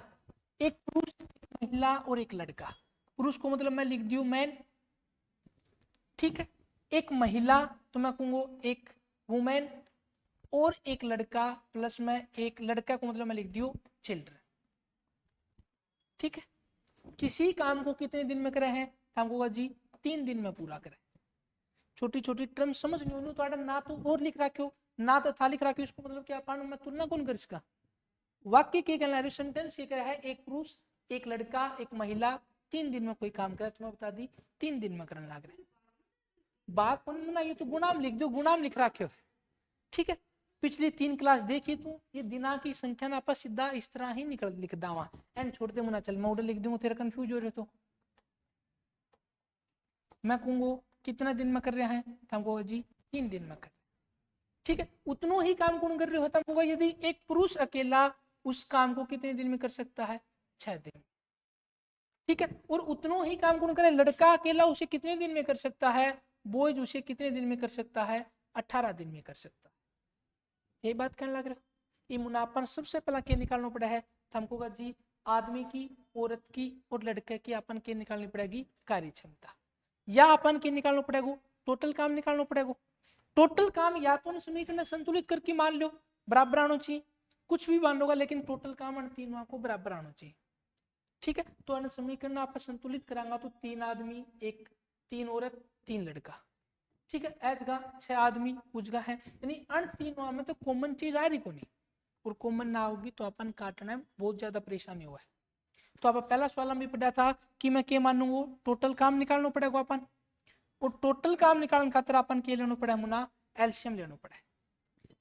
एक पुरुष, एक महिला और एक लड़का, पुरुष को मतलब मैं लिख दियो मैन। ठीक है, एक महिला तो मैं कहूंगा एक वुमेन, और एक लड़का प्लस में एक लड़का को मतलब मैं लिख दियो चिल्ड्रन। ठीक है, किसी काम को कितने दिन में करे हैं? हमको जी 3 दिन में पूरा करें। छोटी छोटी टर्म समझ नहीं तो ना तो और लिख रखे हो ना तो था लिख रखे हो, इसको मतलब क्या पान में तुलना कौन कर इसका? वाक्य के कहना सेंटेंस ये कह रहा है एक पुरुष एक लड़का एक महिला 3 दिन में कोई काम करे, तुम्हें बता दी 3 दिन में करने लग रहे। बात कौन ना, ये तो गुणाम लिख दो, गुणाम लिख रखे हो, ठीक है। पिछली 3 क्लास देखी तू, ये दिना की संख्या ना आपस सीधा इस तरह ही निकल लिख दावा एंड छोड़ दे मुना, चल मैं ऑर्डर लिख दूंगा, तेरा कंफ्यूज हो रहे तो मैं कहूंगा कितना दिन में कर रहे हैं, हमको जी 3 दिन में कर, ठीक है। उतनो ही काम कौन कर रहे होता होगा, यदि एक पुरुष अकेला उस काम को कितने दिन में कर सकता है, 6 दिन, ठीक है। और उतनो ही काम कौन करे, लड़का अकेला उसे कितने दिन में कर सकता है, बॉयज उसे कितने दिन में कर सकता है, 18 दिन में कर सकता है। यही बात कहने लग रहे हो। ये मुनाफा सबसे पहला क्या निकालना पड़ा है, हमको जी आदमी की, औरत की और लड़के की अपन के निकालनी पड़ेगी कार्य क्षमता, या अपन के निकालना पड़ेगा टोटल काम निकालना पड़ेगा। टोटल काम या तो समीकरण संतुलित करके मान लो बराबर आना चाहिए, कुछ भी मान लोगा, लेकिन टोटल काम अन तीनों को बराबर आना चाहिए, ठीक है। तो अन समीकरण आप संतुलित करांगा तो 3 आदमी एक 3 औरत 3 लड़का, ठीक है। एच का 6 आदमी उजगा है, यानी अन तीनों में तो कॉमन चीज आ रही को नहीं, और कॉमन ना होगी तो अपन काटने में बहुत ज्यादा परेशानी हुआ है। तो अब पहला सवाल में पढ़ा था कि मैं क्या मानूंगा, टोटल काम निकालना पड़ेगा अपन, और टोटल काम निकालने खातिर अपन के लेना पड़ा मुना, एलसीएम लेना पड़ा।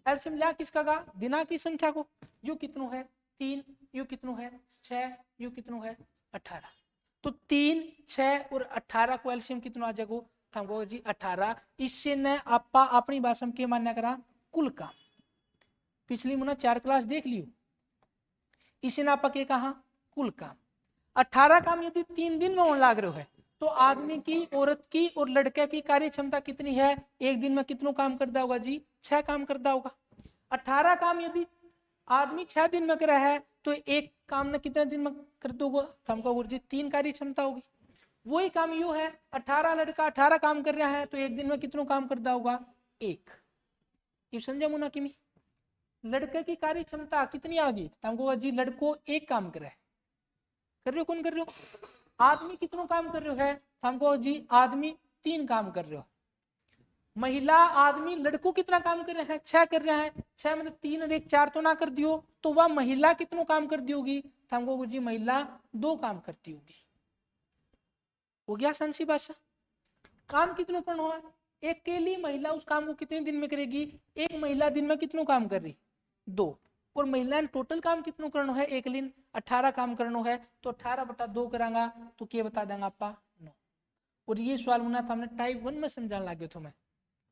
एलसीएम लिया किसका का, दिना की संख्या को, यू कितनो है 3, यू कितनो है 6, यू कितनो है 18, तो 3 6 और 18 को एलसीएम कितना आ जाएगा, हमको जी 18। इससे न आपा अपनी भाषा में क्या मान्य करा, कुल काम, पिछली मुना 4 क्लास देख लियो, इसे ना आपा के कहा कुल काम। 18 काम यदि 3 दिन में होने लाग रहे है, तो आदमी की, औरत की और लड़के की कार्य क्षमता कितनी है, एक दिन में कितनों काम करता होगा जी, 6 काम करता होगा। 18 काम यदि आदमी 6 दिन में करे है, तो एक काम ने कितने दिन में कर दोगे, हमको गुरु जी 3 कार्य क्षमता होगी। वही काम यू है, 18 लड़का 18 काम कर रहा है, तो एक दिन में कितनों काम करता होगा, एक। ये समझा मुना किमी, लड़के की कार्य क्षमता कितनी आ गई, हमको जी लड़को एक काम करे, कर रहे हो कौन कर रहे हो, आदमी कितनों काम कर रहे हो है, हमको जी आदमी 3 काम कर रहे हो। महिला आदमी लड़कों कितना काम कर रहे हैं, 6 कर रहे हैं, 6 मतलब 3 और 1 4 तो ना कर दियो, तो वह महिला कितनों काम कर दी होगी, हमको जी महिला 2 काम करती होगी। हो गया संसी भाषा, काम कितनों पर हुआ, अकेली महिला उस काम को कितने दिन में करेगी, एक महिला दिन में कितनों काम कर रही, 2, और महिला टोटल काम कितनों करना है, एक दिन 18 काम करना है, तो 18/2 करांगा तो क्या बता देंगे आपा 9। और ये सवाल मुना था हमने टाइप 1 में समझाने लगे थे, मैं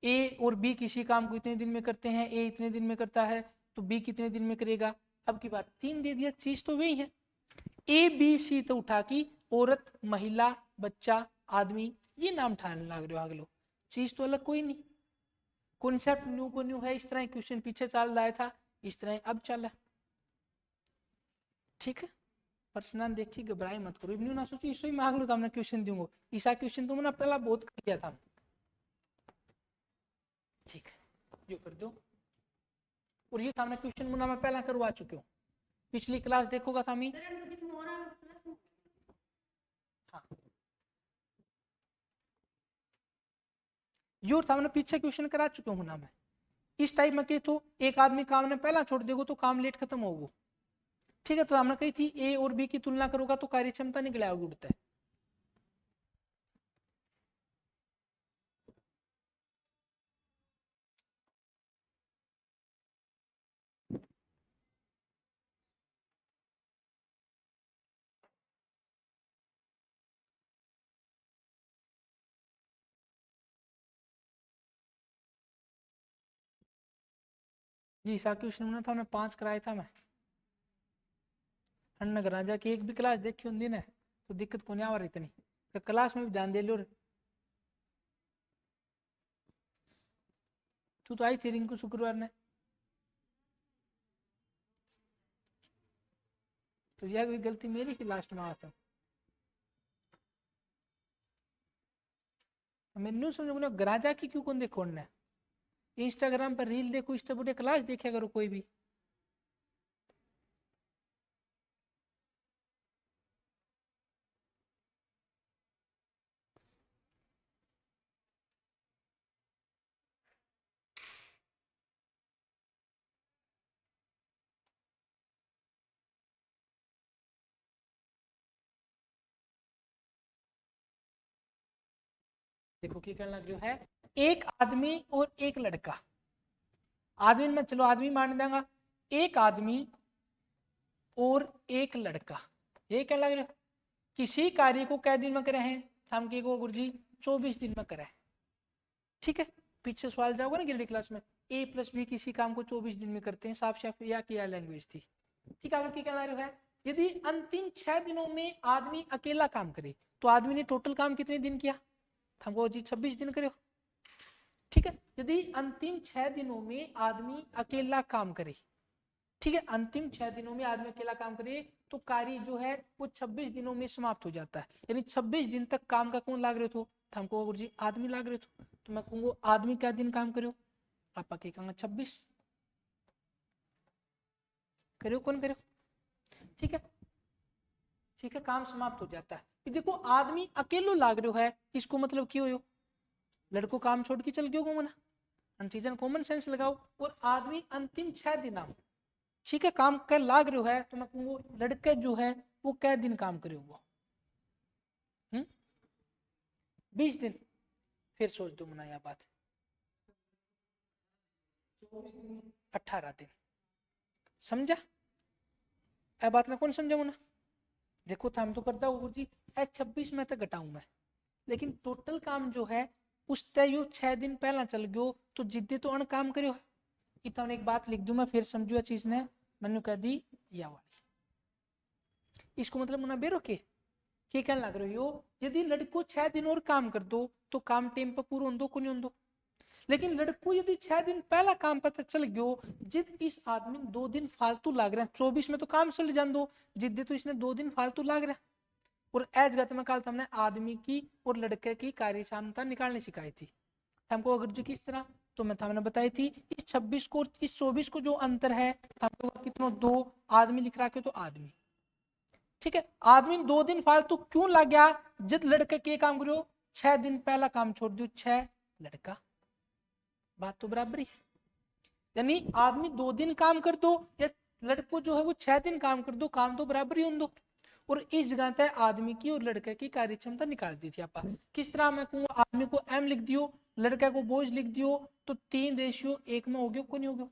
ए और बी किसी काम को इतने दिन में करते हैं, ए इतने दिन में करता है, तो बी कितने दिन में करेगा। अब की बात 3 दे दिया, चीज तो वही है, ए बी सी तो उठा की औरत महिला बच्चा आदमी ये नाम ठाने लग रहे हो, अगलो चीज तो अलग कोई नहीं, कॉन्सेप्ट न्यू को न्यू है, इस तरह क्वेश्चन पीछे चल रहा था, इस तरह अब चला, ठीक है। पर्सनल देखिए घबराए मत करो, न्यू ना सोचो इसो ही मांग लो तो हमने क्वेश्चन दूंगा, ईसा क्वेश्चन तो मैंने पहला बहुत कर लिया था, ठीक है जो कर दो। और ये हमने क्वेश्चन मुना मैं पहला करवा चुके हूँ, पिछली क्लास देखोगा था मी, हाँ यो हमने पीछे क्वेश्चन करा चुके हूँ मुना मैं, इस टाइप में कही तो एक आदमी काम ने पहला छोड़ देगा तो काम लेट खत्म होगा, ठीक है। तो हमने कही थी ए और बी की तुलना करोगा तो कार्य क्षमता निकल आओगी उड़ता है। जी ईसा क्वेश्चन मुना था हमने 5 कराया था मैं, अन्नगर राजा की एक भी क्लास देखी होंगी ना तो दिक्कत को नहीं आ रही इतनी, क्लास में भी ध्यान दे लो, तू तो आई थी रिंकू शुक्रवार ने, तो यह भी गलती मेरी की लास्ट में आता, मैंने समझ गराजा की क्यों कौन देखो, इंस्टाग्राम पर रील देखो, इस तरह क्लास देखा करो कोई भी, देखो की कहना लग रहा है, एक आदमी और एक लड़का, आदमी में चलो आदमी मान देंगे, एक आदमी और एक लड़का, ये क्या लग रहा है, किसी कार्य को कै दिन में करे हैं, हम के को गुरुजी 24 दिन में करे, ठीक है। पीछे सवाल जाओगे ना गिल्डी क्लास में, ए प्लस बी किसी काम को 24 दिन में करते हैं, साफ साफ या क्या लैंग्वेज थी, ठीक है। क्या कहना रहा है, यदि अंतिम 6 दिनों में आदमी अकेला काम करे तो आदमी ने टोटल काम कितने दिन किया, हमको जी 26 दिन करे, ठीक है। यदि अंतिम 6 दिनों में आदमी अकेला काम करे, ठीक है, अंतिम 6 दिनों में आदमी अकेला काम करे तो कार्य जो है वो 26 दिनों में समाप्त हो जाता है, यानी 26 दिन तक काम का कौन लाग रहे हो, हमको गुरुजी आदमी लाग रहे हो, तो मैं कहूंगा आदमी क्या दिन काम करो, आप क्या कहूंगा 26 करो, कौन करो, ठीक है, ठीक है, काम समाप्त हो जाता है। देखो आदमी अकेलो लाग रहे है, इसको मतलब क्यों हो, लड़को काम छोड़ के चल गयो मना, चीजन कॉमन सेंस लगाओ, और आदमी अंतिम 6 दिन, ठीक है, काम कर लाग रहे है, तो मैं कहूंगा लड़के जो है वो कै दिन काम करे हुआ, 20 दिन, फिर सोच दो मना यह बात, 18 दिन, समझा, यह बात में कौन समझा मुना, देखो हम तो करता हूँ जी 26 में तक घटाऊं मैं, लेकिन टोटल काम जो है उस तय 6 दिन पहला चल गयो, तो जिद्दे तो अन काम करो है, इतना एक बात लिख दूं मैं, फिर समझो चीज ने मैंने कह दी या वाली, इसको मतलब मुना बेरो के कहने लग रही हो, यदि लड़को 6 दिन और काम कर दो तो काम टेम पर पूरा दो को नहीं दो, लेकिन लड़को यदि 6 दिन पहला काम पता चल गयो, जिद इस आदमी 2 दिन फालतू लाग रहे हैं, 24 में तो काम चल जान दो, जिद तो इसने 2 दिन फालतू लाग रहा है, और एज गत में कल हमने आदमी की और लड़के की कार्य क्षमता निकालनी सिखाई थी, हमको अगर जो किस तरह, तो मैं हमने बताई थी इस 26 को इस 24 को जो अंतर है, हमको कितना 2 आदमी लिख रहा है, तो आदमी, ठीक है, आदमी 2 दिन फालतू क्यों लग गया, जिद लड़के के काम करो 6 दिन पहला काम छोड़ दो, 6 लड़का, बात तो बराबर ही है, यानी आदमी 2 दिन काम कर दो या लड़को जो है वो 6 दिन काम कर दो, काम तो बराबर ही उन दो, और इस जगह तय आदमी की और लड़के की कार्य क्षमता निकाल दी थी आप, किस तरह मैं कहूँ, आदमी को एम लिख दियो, लड़के को बोझ लिख दियो, तो 3:1 में हो गयो, को नहीं हो गयो,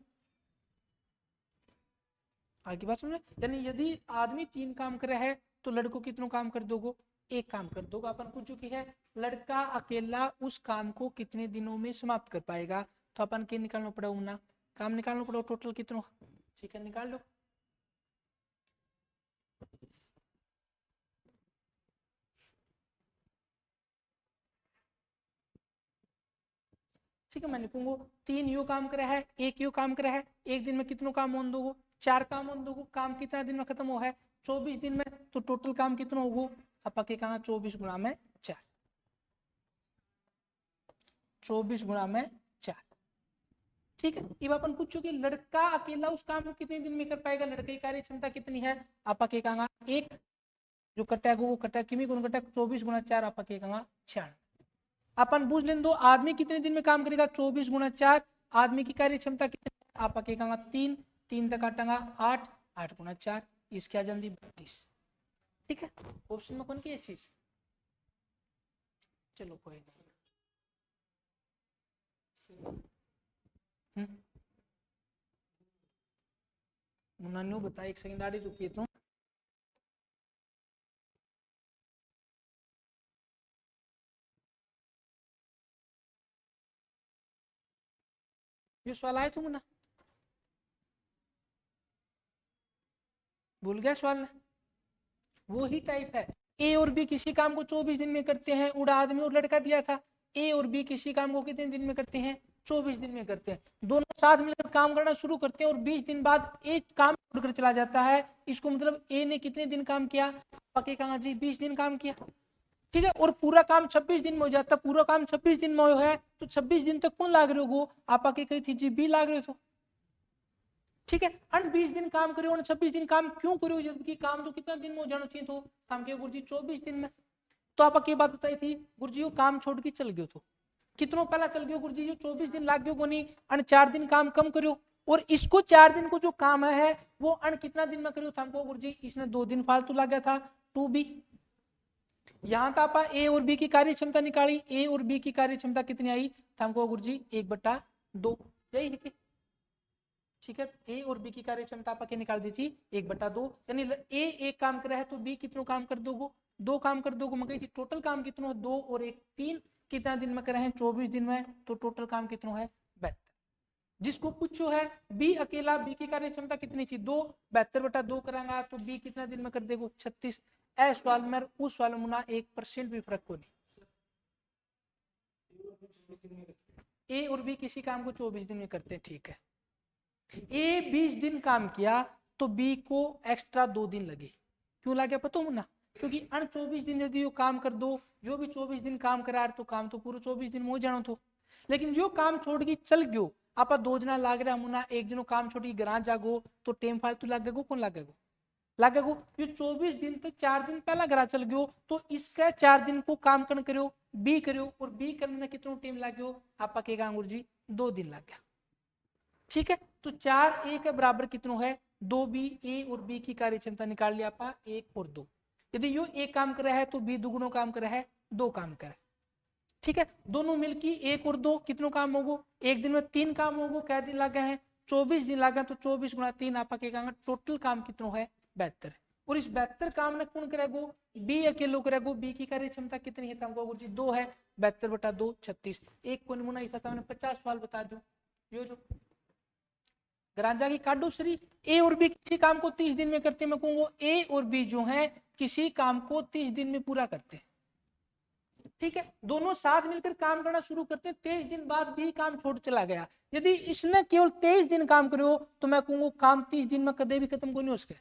आगे बात समझे, यानी यदि आदमी 3 काम कर रहा है तो लड़को कितनों काम कर दोगे, 1 काम कर दोगे, अपन पूछ चुकी है लड़का अकेला उस काम को कितने दिनों में समाप्त कर पाएगा, तो अपन के निकालना पड़ेगा ना, काम निकालना पड़ेगा टोटल कितना, ठीक है निकाल लो, ठीक है, मैं लिखूंगा 3 यो काम करा है, 1 यो काम करा है, एक दिन में कितनों काम होन दोगो, 4 काम होन दोगो, काम कितना दिन में खत्म हो है 24 दिन में, तो टोटल काम कितना होगो, आप के कहा 24 गुणा में 4, 24 गुणा में 4, ठीक है। अब अपन पूछो कि लड़का अकेला उस काम को कितने दिन में कर पाएगा, लड़के की कार्य क्षमता कितनी है, आप के कहा 1, जो कटा है वो कटा किमी गुण कटा 24 गुणा 4, आप के कहा 96, अपन पूछ लें दो आदमी कितने दिन में काम करेगा, 24 गुणा 4, आदमी की कार्य क्षमता कितनी, आप के कहा 3, 3 तक काटांगा 8, 8 गुणा 4, इसकी आ जाती 32, ठीक है, ऑप्शन में कौन की है चीज, चलो कोई नहीं, मुन्ना बता, एक सेकंड आड़ी रुकिए तो, ये सवाल आए थे मुन्ना, भूल गया सवाल ने, वो ही टाइप है, ए और बी किसी काम को 24 दिन में करते हैं, उड़ा आदमी और लड़का दिया था, ए और बी किसी काम को कितने दिन में करते हैं, 24 दिन में करते हैं, दोनों साथ मिलकर काम करना शुरू करते हैं और 20 दिन बाद एक काम छोड़कर चला जाता है, इसको मतलब ए ने कितने दिन काम किया, पके कहा जी 20 दिन काम किया, ठीक है, और पूरा काम 26 दिन में हो जाता, पूरा काम 26 दिन में है, तो 26 दिन तक कौन लाग रहे हो, आप आके कही थी जी बी लाग रहे हो, ठीक है, अन 20 दिन काम करो और 26 दिन काम क्यों करो, जबकि काम तो कितना दिन में हो जाना चाहिए, तो काम किया गुरुजी 24 दिन में, तो आप ये बात बताई थी गुरुजी वो काम छोड़ के चल गयो, तो कितनों पहला चल गयो गुरुजी, 24 दिन लाग गयो को नहीं, अन 4 दिन काम कम करो, और इसको 4 दिन को जो काम है वो अन कितना दिन में करो, हमको गुरुजी इसने 2 दिन फालतू लग गया था 2b, यहाँ तो आप ए और बी की कार्य क्षमता निकाली, ए और बी की कार्य क्षमता कितनी आई, तो हमको गुरुजी 1/2, यही है कि ठीक है। ए और बी की कार्य क्षमता आप क्या निकाल दी थी 1/2, यानी ए एक काम कर रहा है तो बी कितनों काम कर दोगे, 2 काम कर दोगे। मैं कही थी टोटल काम कितना है 2 और 1 3, कितना दिन में करे हैं 24 दिन में, तो टोटल काम कितना है 72। जिसको पूछो है बी अकेला, बी की कार्य क्षमता कितनी थी 2, 72/2 करांगा तो बी कितना दिन में कर देगा 36। ऐस सवाल में उस सवाल में 1% भी फर्क को नहीं। ए और बी किसी काम को 24 दिन में करते हैं, ठीक है। ए 20 दिन काम किया तो बी को एक्स्ट्रा 2 दिन लगे, क्यों लगे पता हो ना, क्योंकि अन 24 दिन यदि यो काम कर दो, जो भी 24 दिन काम करा तो काम तो पूरे 24 दिन में हो जाना तो, लेकिन जो काम छोड़ के चल गयो आप 2 जना लाग रहा मुना, एक जनो काम छोड़ी ग्रां जागो तो टेम फालतू लागेगो, कौन लागेगो लागेगो, ये 24 दिन तक 4 दिन पहला ग्रा चल गयो तो इसका 4 दिन को काम कन करो बी करो, और बी करने में कितना टाइम लाग गयो आप के गांगुर जी 2 दिन लग गया, ठीक है। तो 4 ए के बराबर कितना है 2 बी, ए और बी की कार्य क्षमता निकाल लिया आपा 1 और 2। यदि यो एक काम कर रहा है तो बी दुगुनो काम कर रहा है 2 काम कर रहा है, ठीक है। दोनों मिलकर 1 और 2 कितनों काम होगो, एक दिन में 3 काम होगो, क्या दिन लगे हैं 24 दिन लगे, तो 24 गुणा 3 आपा के टोटल काम कितना है 72। और इस 72 काम ने कौन करेगो बी अकेलो करेगो, बी की कार्य क्षमता कितनी है तो जी 2 है, 72/2 36। एक कोण मुना इस 50 सवाल बता दो, यो जो ग्रांजा की काटो श्री ए और बी किसी काम को 30 दिन में करते हैं, मैं कहूंगा ए और बी जो है किसी काम को 30 दिन में पूरा करते हैं, ठीक है। दोनों साथ मिलकर काम करना शुरू करते हैं, 23 दिन बाद भी काम छोड़ चला गया, यदि इसने केवल 23 दिन काम करो तो मैं कहूंगा काम 30 दिन में कदे भी खत्म को नहीं हो सके,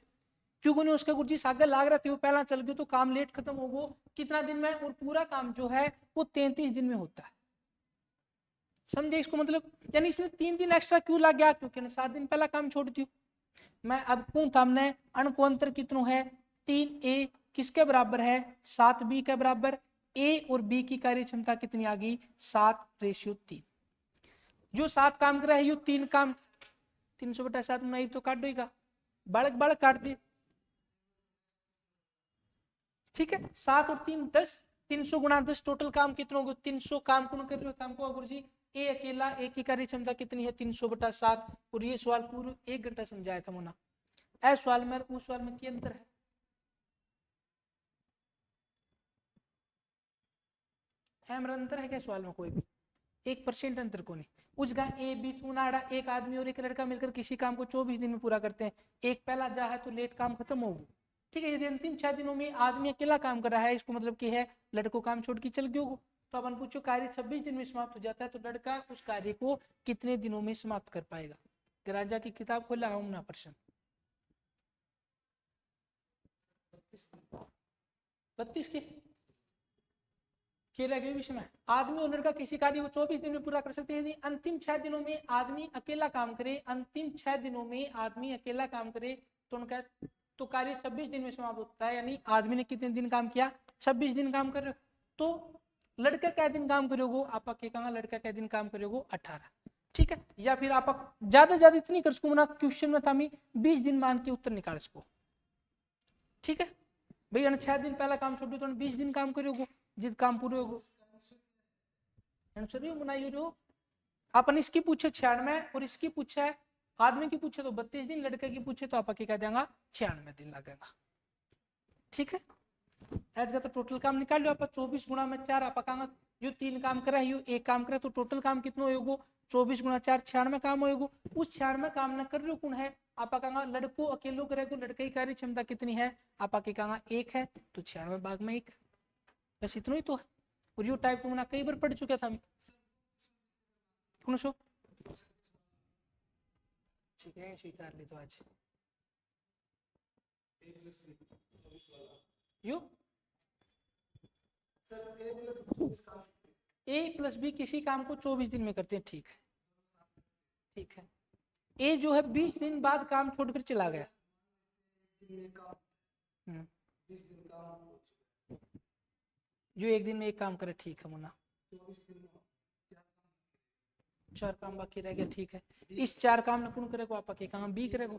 क्यों को नहीं उसका गुरुजी सागर लाग रहा था पहला चल गयो तो काम लेट खत्म हो गो कितना दिन में, और पूरा काम जो है वो 33 दिन में होता है, समझे इसको मतलब, यानी इसने 3 दिन एक्स्ट्रा क्यों लग गया, क्योंकि 7 दिन पहला काम छोड़ दियो। मैं अब कहूं हमने अण को अंतर कितना है 3a किसके बराबर है 7b के बराबर, ए और बी की कार्य क्षमता कितनी आ गई 7:3। जो 7 काम कर रहा है यो 3 काम 300/7 में तो काट देगा, बालक बालक काट दे, ठीक है। 7 और 3 10, 300 गुणा 10 टोटल काम कितना होगा 300 काम कौन कर रहे हो हमको गुरुजी ए अकेला, ए की कार्य क्षमता कितनी है 300/7, और ये सवाल पूरा 1 घंटा समझाया था मोना। ऐ सवाल में उस सवाल में क्या अंतर है, अंतर है क्या सवाल में, कोई भी 1% अंतर को नहीं। उस गा ए बीच उनाड़ा एक आदमी और एक लड़का मिलकर किसी काम को 24 दिन में पूरा करते हैं, एक पहला जा है तो लेट काम खत्म होगा, ठीक है। यदि अंतिम 6 दिनों में आदमी अकेला काम कर रहा है इसको मतलब कि है लड़को काम छोड़ के चल गयो, तो अपन पूछो कार्य 26 दिन में समाप्त हो जाता है तो लड़का उस कार्य को कितने दिनों में समाप्त कर पाएगा। राजा की किताब खोला हूं ना प्रश्न 32 के लगे विषय में आदमी और लड़का किसी कार्य को 24 दिन में पूरा कर सकते हैं, यदि अंतिम 6 दिनों में आदमी अकेला काम करे, अंतिम 6 दिनों में आदमी अकेला काम करे तो उनका तो कार्य 26 दिन में समाप्त होता है, यानी आदमी ने कितने दिन काम किया 26 दिन काम कर रहे हो, तो लड़का क्या दिन काम करोगे आप कहा लड़का क्या दिन काम करोगे 18, ठीक है। या फिर आप ज्यादा से ज्यादा इतनी कर सको ना क्वेश्चन में था 20 दिन मान के उत्तर निकाल सको, ठीक है भाई 6 दिन पहला काम छोड़ तो 20 दिन काम करोगे जित काम पूरे हो आंसर बनाई हो। अपन इसकी पूछे 96 और इसकी पूछे आदमी की पूछे तो 32 दिन, लड़के की पूछे तो आप क्या देंगे 96 दिन लगेगा, ठीक है। एज का तो टोटल काम निकाल लो आप 24 गुणा में 4 आप कहा जो 3 काम करा है यो 1 काम करा तो टोटल काम कितना होगा 24 गुणा 4 96 काम होगा, उस 96 काम न कर रहे हो कौन है आप कहा लड़को अकेलो करेगा, लड़के की कार्य क्षमता कितनी है आप कहा 1 है तो 96 भाग में 1, बस इतना ही तो है। और यो टाइप तुमने कई बार पढ़ चुका था कौन सो, ठीक है स्वीकार ली तो आज यू ए प्लस बी किसी काम को 24 दिन में करते हैं, ठीक है ठीक है। ए जो है 20 दिन बाद काम छोड़कर चला गया, जो एक दिन में एक काम करे, ठीक है मुन्ना 4 काम बाकी रह गया, ठीक है। इस 4 काम न कौन करेगा आप कहा बी करेगा,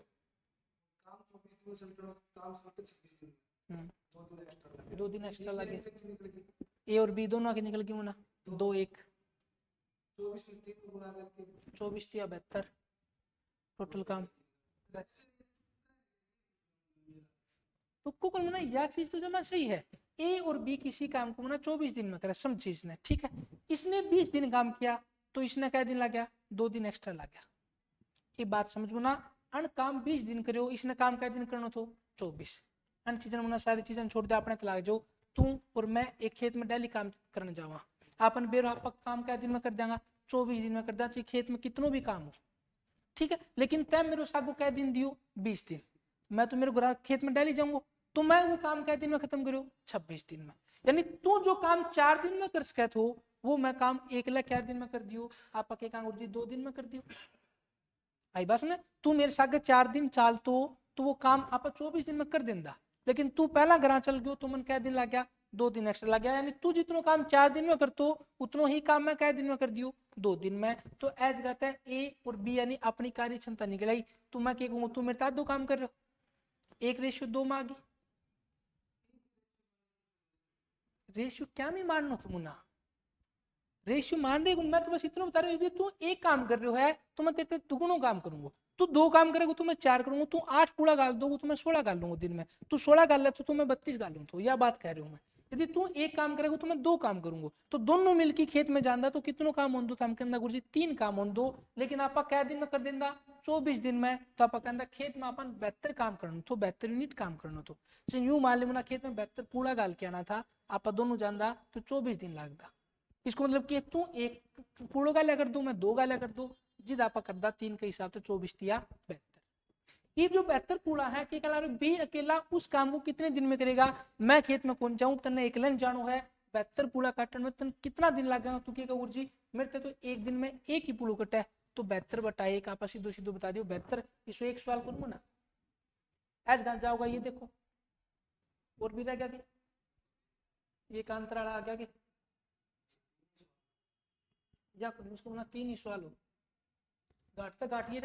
2 दिन एक्स्ट्रा लगे, ए और बी दोनों आगे निकल गई मुना, 2 1 24 या 72 टोटल काम। तो कुल मिला यह चीज तो जमा सही है, ए और बी किसी काम को ना 24 दिन में करे, समझी इसने, ठीक है। इसने 20 दिन काम किया तो इसने क्या दिन लग गया, 2 दिन एक्स्ट्रा लग गया। ये बात समझो ना, अन काम 20 दिन करो, इसने काम क्या दिन करना तो 24। अन चीजन मुना सारी चीजें छोड़ दे, अपने तलाक जो तू और मैं एक खेत में डेली काम करने जावा, अपन बेरो आप काम क्या दिन में कर देंगे, 24 दिन में कर देंगे, खेत में कितनों भी काम हो, ठीक है। लेकिन तय मेरे सागो क्या दिन दियो, 20 दिन, मैं तो मेरे खेत में डेली जाऊंगा, तो मैं वो काम क्या दिन में खत्म करो, 26 दिन में। यानी तू जो काम 4 दिन में कर सके हो, वो मैं काम एक लाख क्या दिन में कर दियो, आप के काम 2 दिन में कर दियो। आई बात में, तू मेरे साथ 4 दिन चाल तो वो काम आप 24 दिन में कर देंदा, लेकिन तू पहला घर चल गयो तो मन क्या दिन लग गया, 2 दिन एक्स्ट्रा लग गया। यानी तू जितनो काम 4 दिन में करतो उतनो ही काम मैं क्या दिन में कर दियो, 2 दिन में। तो एज कहता है ए और बी यानी अपनी कार्य क्षमता निकल आई। तो मैं क्या कहूँ, तू मेरे साथ 2 काम कर रहे हो, 1:2 में आ गई। रेशियो क्या मैं मानना तुम ना, रेशियो मान रही, मैं तो बस इतना बता रहा हूँ, यदि तू एक काम कर रहे हो है तो मैं तेरे दुगुना काम करूंगा, तू 2 काम करेगा तो मैं 4 करूंगा, तू 8 पूरा गाल दोगे तो मैं 16 गाल लूंगा दिन में, तू 16 गाल ले तो मैं 32 गाल लूंगा, तो यह बात कह रही हूँ मैं। यदि तू एक काम करेगा तो मैं 2 काम करूंगा, तो दोनों मिलकर खेत में जाना तो कितनों काम हों दो, गुरुजी 3 काम हों दो, लेकिन आप क्या दिन में कर देंगे, 24 दिन में। तो आप कहना खेत में अपन 72 काम करना, तो 72 यूनिट काम करना, तो यूं मान ली खेत में 72 पूरा गाल के आना था, आप दोनों जानदा तो 24 दिन लगता। इसको मतलब कि तू एक पूर्ण गाल्या कर दू, मैं 2 गाल्या कर दू, जिद आप करदा 3 के हिसाब से 24 दिया 72। ये जो 72 पूरा है कि बी अकेला उस काम को कितने दिन में करेगा, मैं खेत में कौन जाऊं, तन्ने अकेले जानो है, 72 पूरा काटने में तन कितना दिन लगेगा, तू क्या गुरुजी मेरे तो एक दिन में एक ही पुलो कटा है, तो 72/1 आप सीधो सीधो बता दियो 72। इसको एक सवाल करूंगा ना, एज गांव जाओगा, ये देखो और भी रह गया, ये का अंतराल आ गया, या उसको ना 3 ही सवाल हो, गाटते गाटिए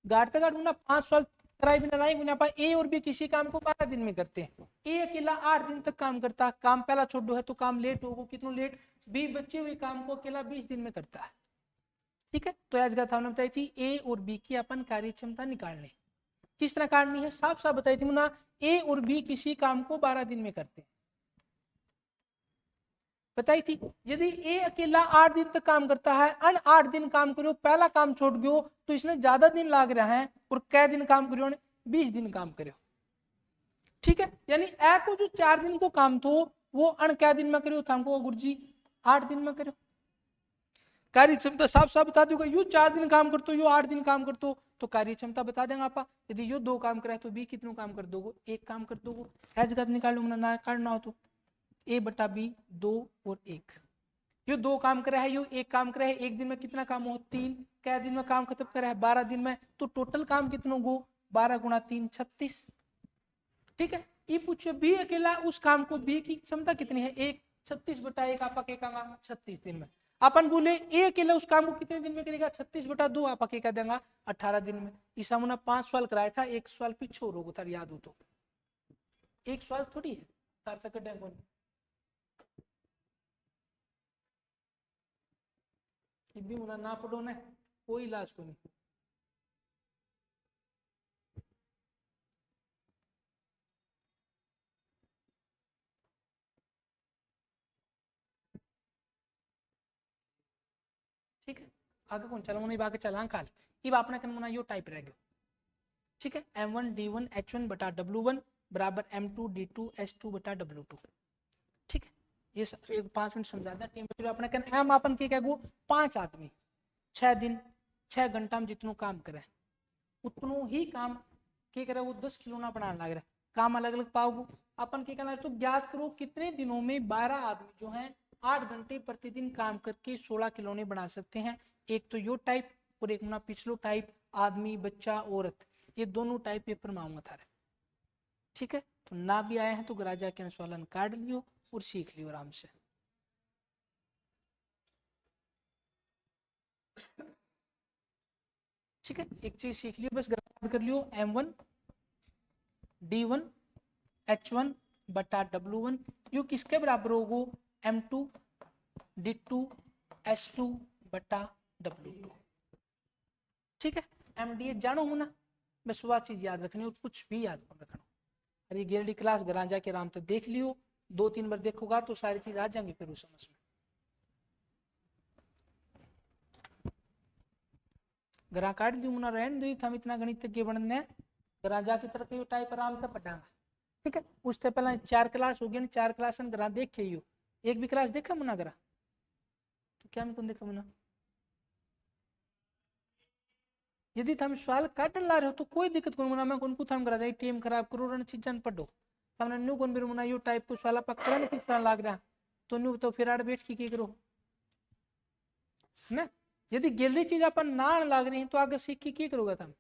गाटते गाट 5 सवाल कराए बिना नहीं गुना पा। ए और बी किसी काम को 12 दिन में करते हैं, ए अकेला 8 दिन तक काम करता है, काम पहला छोड़ दो है तो काम लेट होगा, कितना लेट, बी बच्चे हुए काम को अकेला 20 दिन में करता है, ठीक है। तो आज गाथा बताई थी ए और बी की अपन कार्य क्षमता निकालने, किस तरह काटनी है, साफ साफ बताई थी मुना, ए और बी किसी काम को 12 दिन में करते हैं, बताई थी। यदि ए अकेला 8 दिन तक काम करता है, अन 8 दिन काम करो, पहला काम छोड़ गयो तो इसने ज्यादा दिन लाग रहा है, और कै दिन काम करो, 20 दिन काम करो, ठीक है। यानी ए को जो 4 दिन को काम थो वो अन कै दिन में करो, काम को गुरुजी 8 दिन में करो। कार्य क्षमता साफ साफ बता दूंगा, यू 4 दिन काम करते यू 8 दिन काम करते तो कार्य क्षमता बता देंगे आप। यदि यो 2 काम करे तो बी कितनों काम कर दोगे, 1 काम कर दोगे, एज गत निकालो ना काटना हो तो A/B 2 और 1, यो 2 काम करे है, यो 1 काम करे है, एक दिन में कितना काम हो 3, कै दिन में काम खत्म करे है 12 दिन में, तो टोटल काम कितना गो 12 × 3 36, ठीक है। ये पूछो बी अकेला उस काम को, बी की क्षमता कितनी है 1, 36/1 आप के कहा 36 दिन में। अपन बोले ए अकेला उस काम को कितने दिन में करेगा 36/2 आप के कह देंगे 18 दिन में। ईसा मुना 5 सवाल कराया था, एक सवाल पीछे हो रोगो थार याद हो तो, एक सवाल थोड़ी है तार तक कौन भी मुना ना पढ़ो ना कोई इलाज को नहीं। ठीक है आगे कौन चला मुना आगे चला काल इब अपना कन मुना यो टाइप रह गयो, ठीक है। M1 D1 H1 बटा W1 बराबर M2 D2 H2 बटा W2, ठीक है। ये 5 मिनट समझा दें टीम अपने कन एम अपन के क्या गो 5 आदमी 6 दिन 6 घंटा में जितनो काम करे उतनो ही काम के करे वो 10 खिलौना बनाने लग रहा है, काम अलग अलग पाओगे अपन के कहना, तो ज्ञात करो कितने दिनों में 12 आदमी जो हैं 8 घंटे प्रतिदिन काम करके 16 खिलौने बना सकते हैं। एक तो यो टाइप और एक पिछलो टाइप, आदमी बच्चा औरत, ये दोनों टाइप पेपर में आऊंगा था, ठीक है। तो ना भी आए हैं तो गराजा के सवालन काट लियो और सीख लियो आराम से। ठीक है एक चीज सीख लियो बस, कर लियो M1 D1 H1 बटा W1, यू किसके बराबर होगो M2 D2 H2 बटा W2। ठीक है, MDH जानो हो ना, बस वह चीज याद रखनी और कुछ भी याद कर रखना। अरे गेरडी क्लास घर जाके आराम से देख लियो, 2-3 बार देखोगा तो सारी चीज आ जाएंगी फिर उस समझ में। घर काट दी मुना रहन दो, हम इतना गणित के बनने घर जाके तरफ यो टाइप आराम से पढ़ांगा। ठीक है, उससे पहले 4 क्लास हो गया, 4 क्लास घर देखे यो, एक भी क्लास देखा मुना घर तो क्या मैं देखा मुना। यदि तुम सवाल काटन ला रहे हो तो कोई दिक्कत को मुना, मैं उनको थम करा जाए टीम खराब करो रण चीजन पढ़ो सामने न्यू कौन भी मुना यो टाइप को सवाल पकड़ा नहीं किस तरह लाग रहा तो न्यू तो फिर आड़ बैठ की करो ना। यदि गैलरी चीज अपन ना लाग रही है तो आगे सीख की करोगा तुम,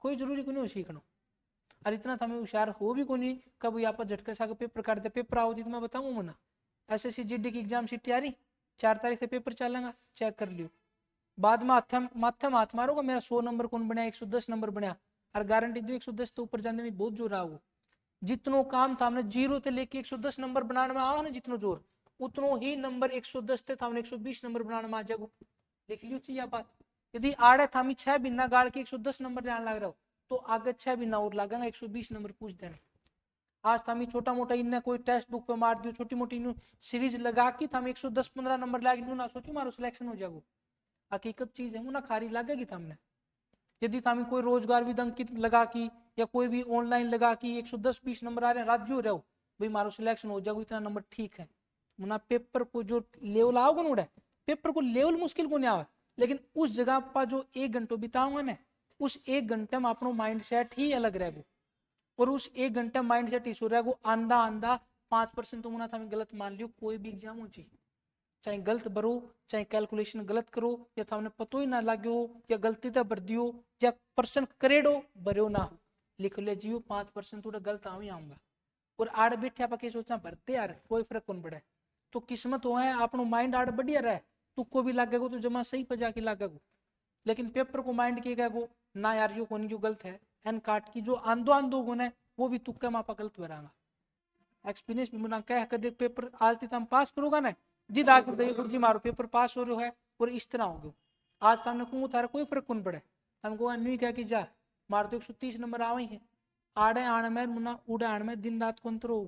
कोई जरूरी को नहीं सीखना। और इतना तुम्हें होशियार हो भी को नहीं कब यहाँ पर झटके सा पेपर काट दे, पेपर आओ तो मैं बताऊँ मुना SSC GD की एग्जाम शीट तैयारी 4 तारीख से पेपर चलेगा, चेक कर लियो। बाद में माथे हाथ मारोगा मेरा 100 नंबर कौन बनया 110 नंबर बनया, और गारंटी दो 110 तो ऊपर जाने में बहुत जोर आओ। जितनो काम था हमने 0 से लेके 110 नंबर बनाने में आओ ना, जितनो जोर उतनो ही नंबर 110 थे 120 नंबर बनाने में आ जाओ। लिख लियो चाहिए बात। यदि आड़े थामी 6 बिना गाड़ के 110 नंबर जाने लग रहा हो तो आगे 6 बिना और लगेगा 120 नंबर पूछ देने। आज थामी छोटा मोटा इन्हें कोई टेस्ट बुक पे मार दियो, छोटी मोटी सीरीज लगा के थामी 110-15 नंबर लाग ना सोचो मारो सिलेक्शन हो जाएगा। हकीकत चीज है मुना, खारी लगेगी तुमने। यदि तुम कोई रोजगार विदंकित लगा की या कोई भी ऑनलाइन लगा की 110-20 नंबर आ रहे हैं राज्य रहो भाई मारो सिलेक्शन हो जाएगा, इतना नंबर ठीक है मुना। पेपर को जो लेवल आओगे ना पेपर को लेवल मुश्किल को नहीं आवा, लेकिन उस जगह पर जो 1 घंटा बिताऊंगा ना उस 1 घंटे में अपनो माइंड सेट ही अलग रहेगा। और उस 1 घंटे माइंड सेट इशू रहेगा आंधा 5% तो मुना था गलत मान लियो कोई भी एग्जाम हो चाहिए, चाहे गलत भरो चाहे कैलकुलेशन गलत करो या थामने पतो ही ना लाग्यो या गलती तो भर दियो या पर्सन करेडो भरो ना हो, लिख ले जियो 5% थोड़ा गलत आऊँ आऊंगा। और आड़ बैठे आप सोचा भरते यार कोई फर्क कौन पड़े, तो किस्मत हो है अपनो माइंड आड़ बढ़िया रहे तुक्को भी लागेगो तो जमा सही पर जाके लागेगो। लेकिन पेपर को माइंड के गो ना यार यो कौन क्यों गलत है एन काट की जो आंदो गुण है वो भी तुक्का मापा गलत भरागा। एक्सपीरियंस भी मुना कह कर देख पेपर आज तक हम पास करोगा ना जिद आकर दे गुरु जी मारो पेपर पास हो रहा है और इस तरह हो गयो। आज तुमने कहूँ थारा कोई फर्क कौन पड़े, हमको नहीं क्या कि जा मार तो 130 नंबर आवे है आड़े आने में मुना उड़े आने में दिन रात कौन तो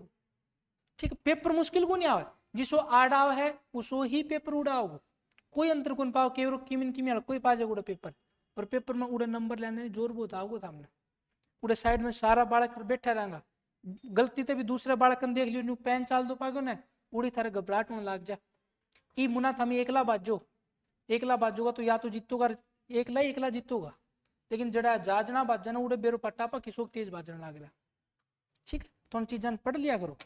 ठीक है। पेपर मुश्किल को नहीं आवे जिसो आड़ा है उसो ही पेपर उड़ाओ, कोई अंतर कौन पाओ केवल किमिन किमिन कोई पा जाए उड़ा पेपर। और पेपर में उड़े नंबर लेने जोर बहुत आओगे सामने उड़े साइड में सारा बालक बैठा रहेगा, गलती से भी दूसरे बालक देख लियो न्यू पेन चाल दो पागो ना उड़ी थारे घबराहट होने लग जा। ई मुना थमी एकला बाजोगा तो या तो जीतोगा एकला जीतोगा, लेकिन जड़ा जाजना बाजना उड़े बेरो पट्टा पा किसो तेज बाजने लग रहा। ठीक है, तो उन चीजें पढ़ लिया करो।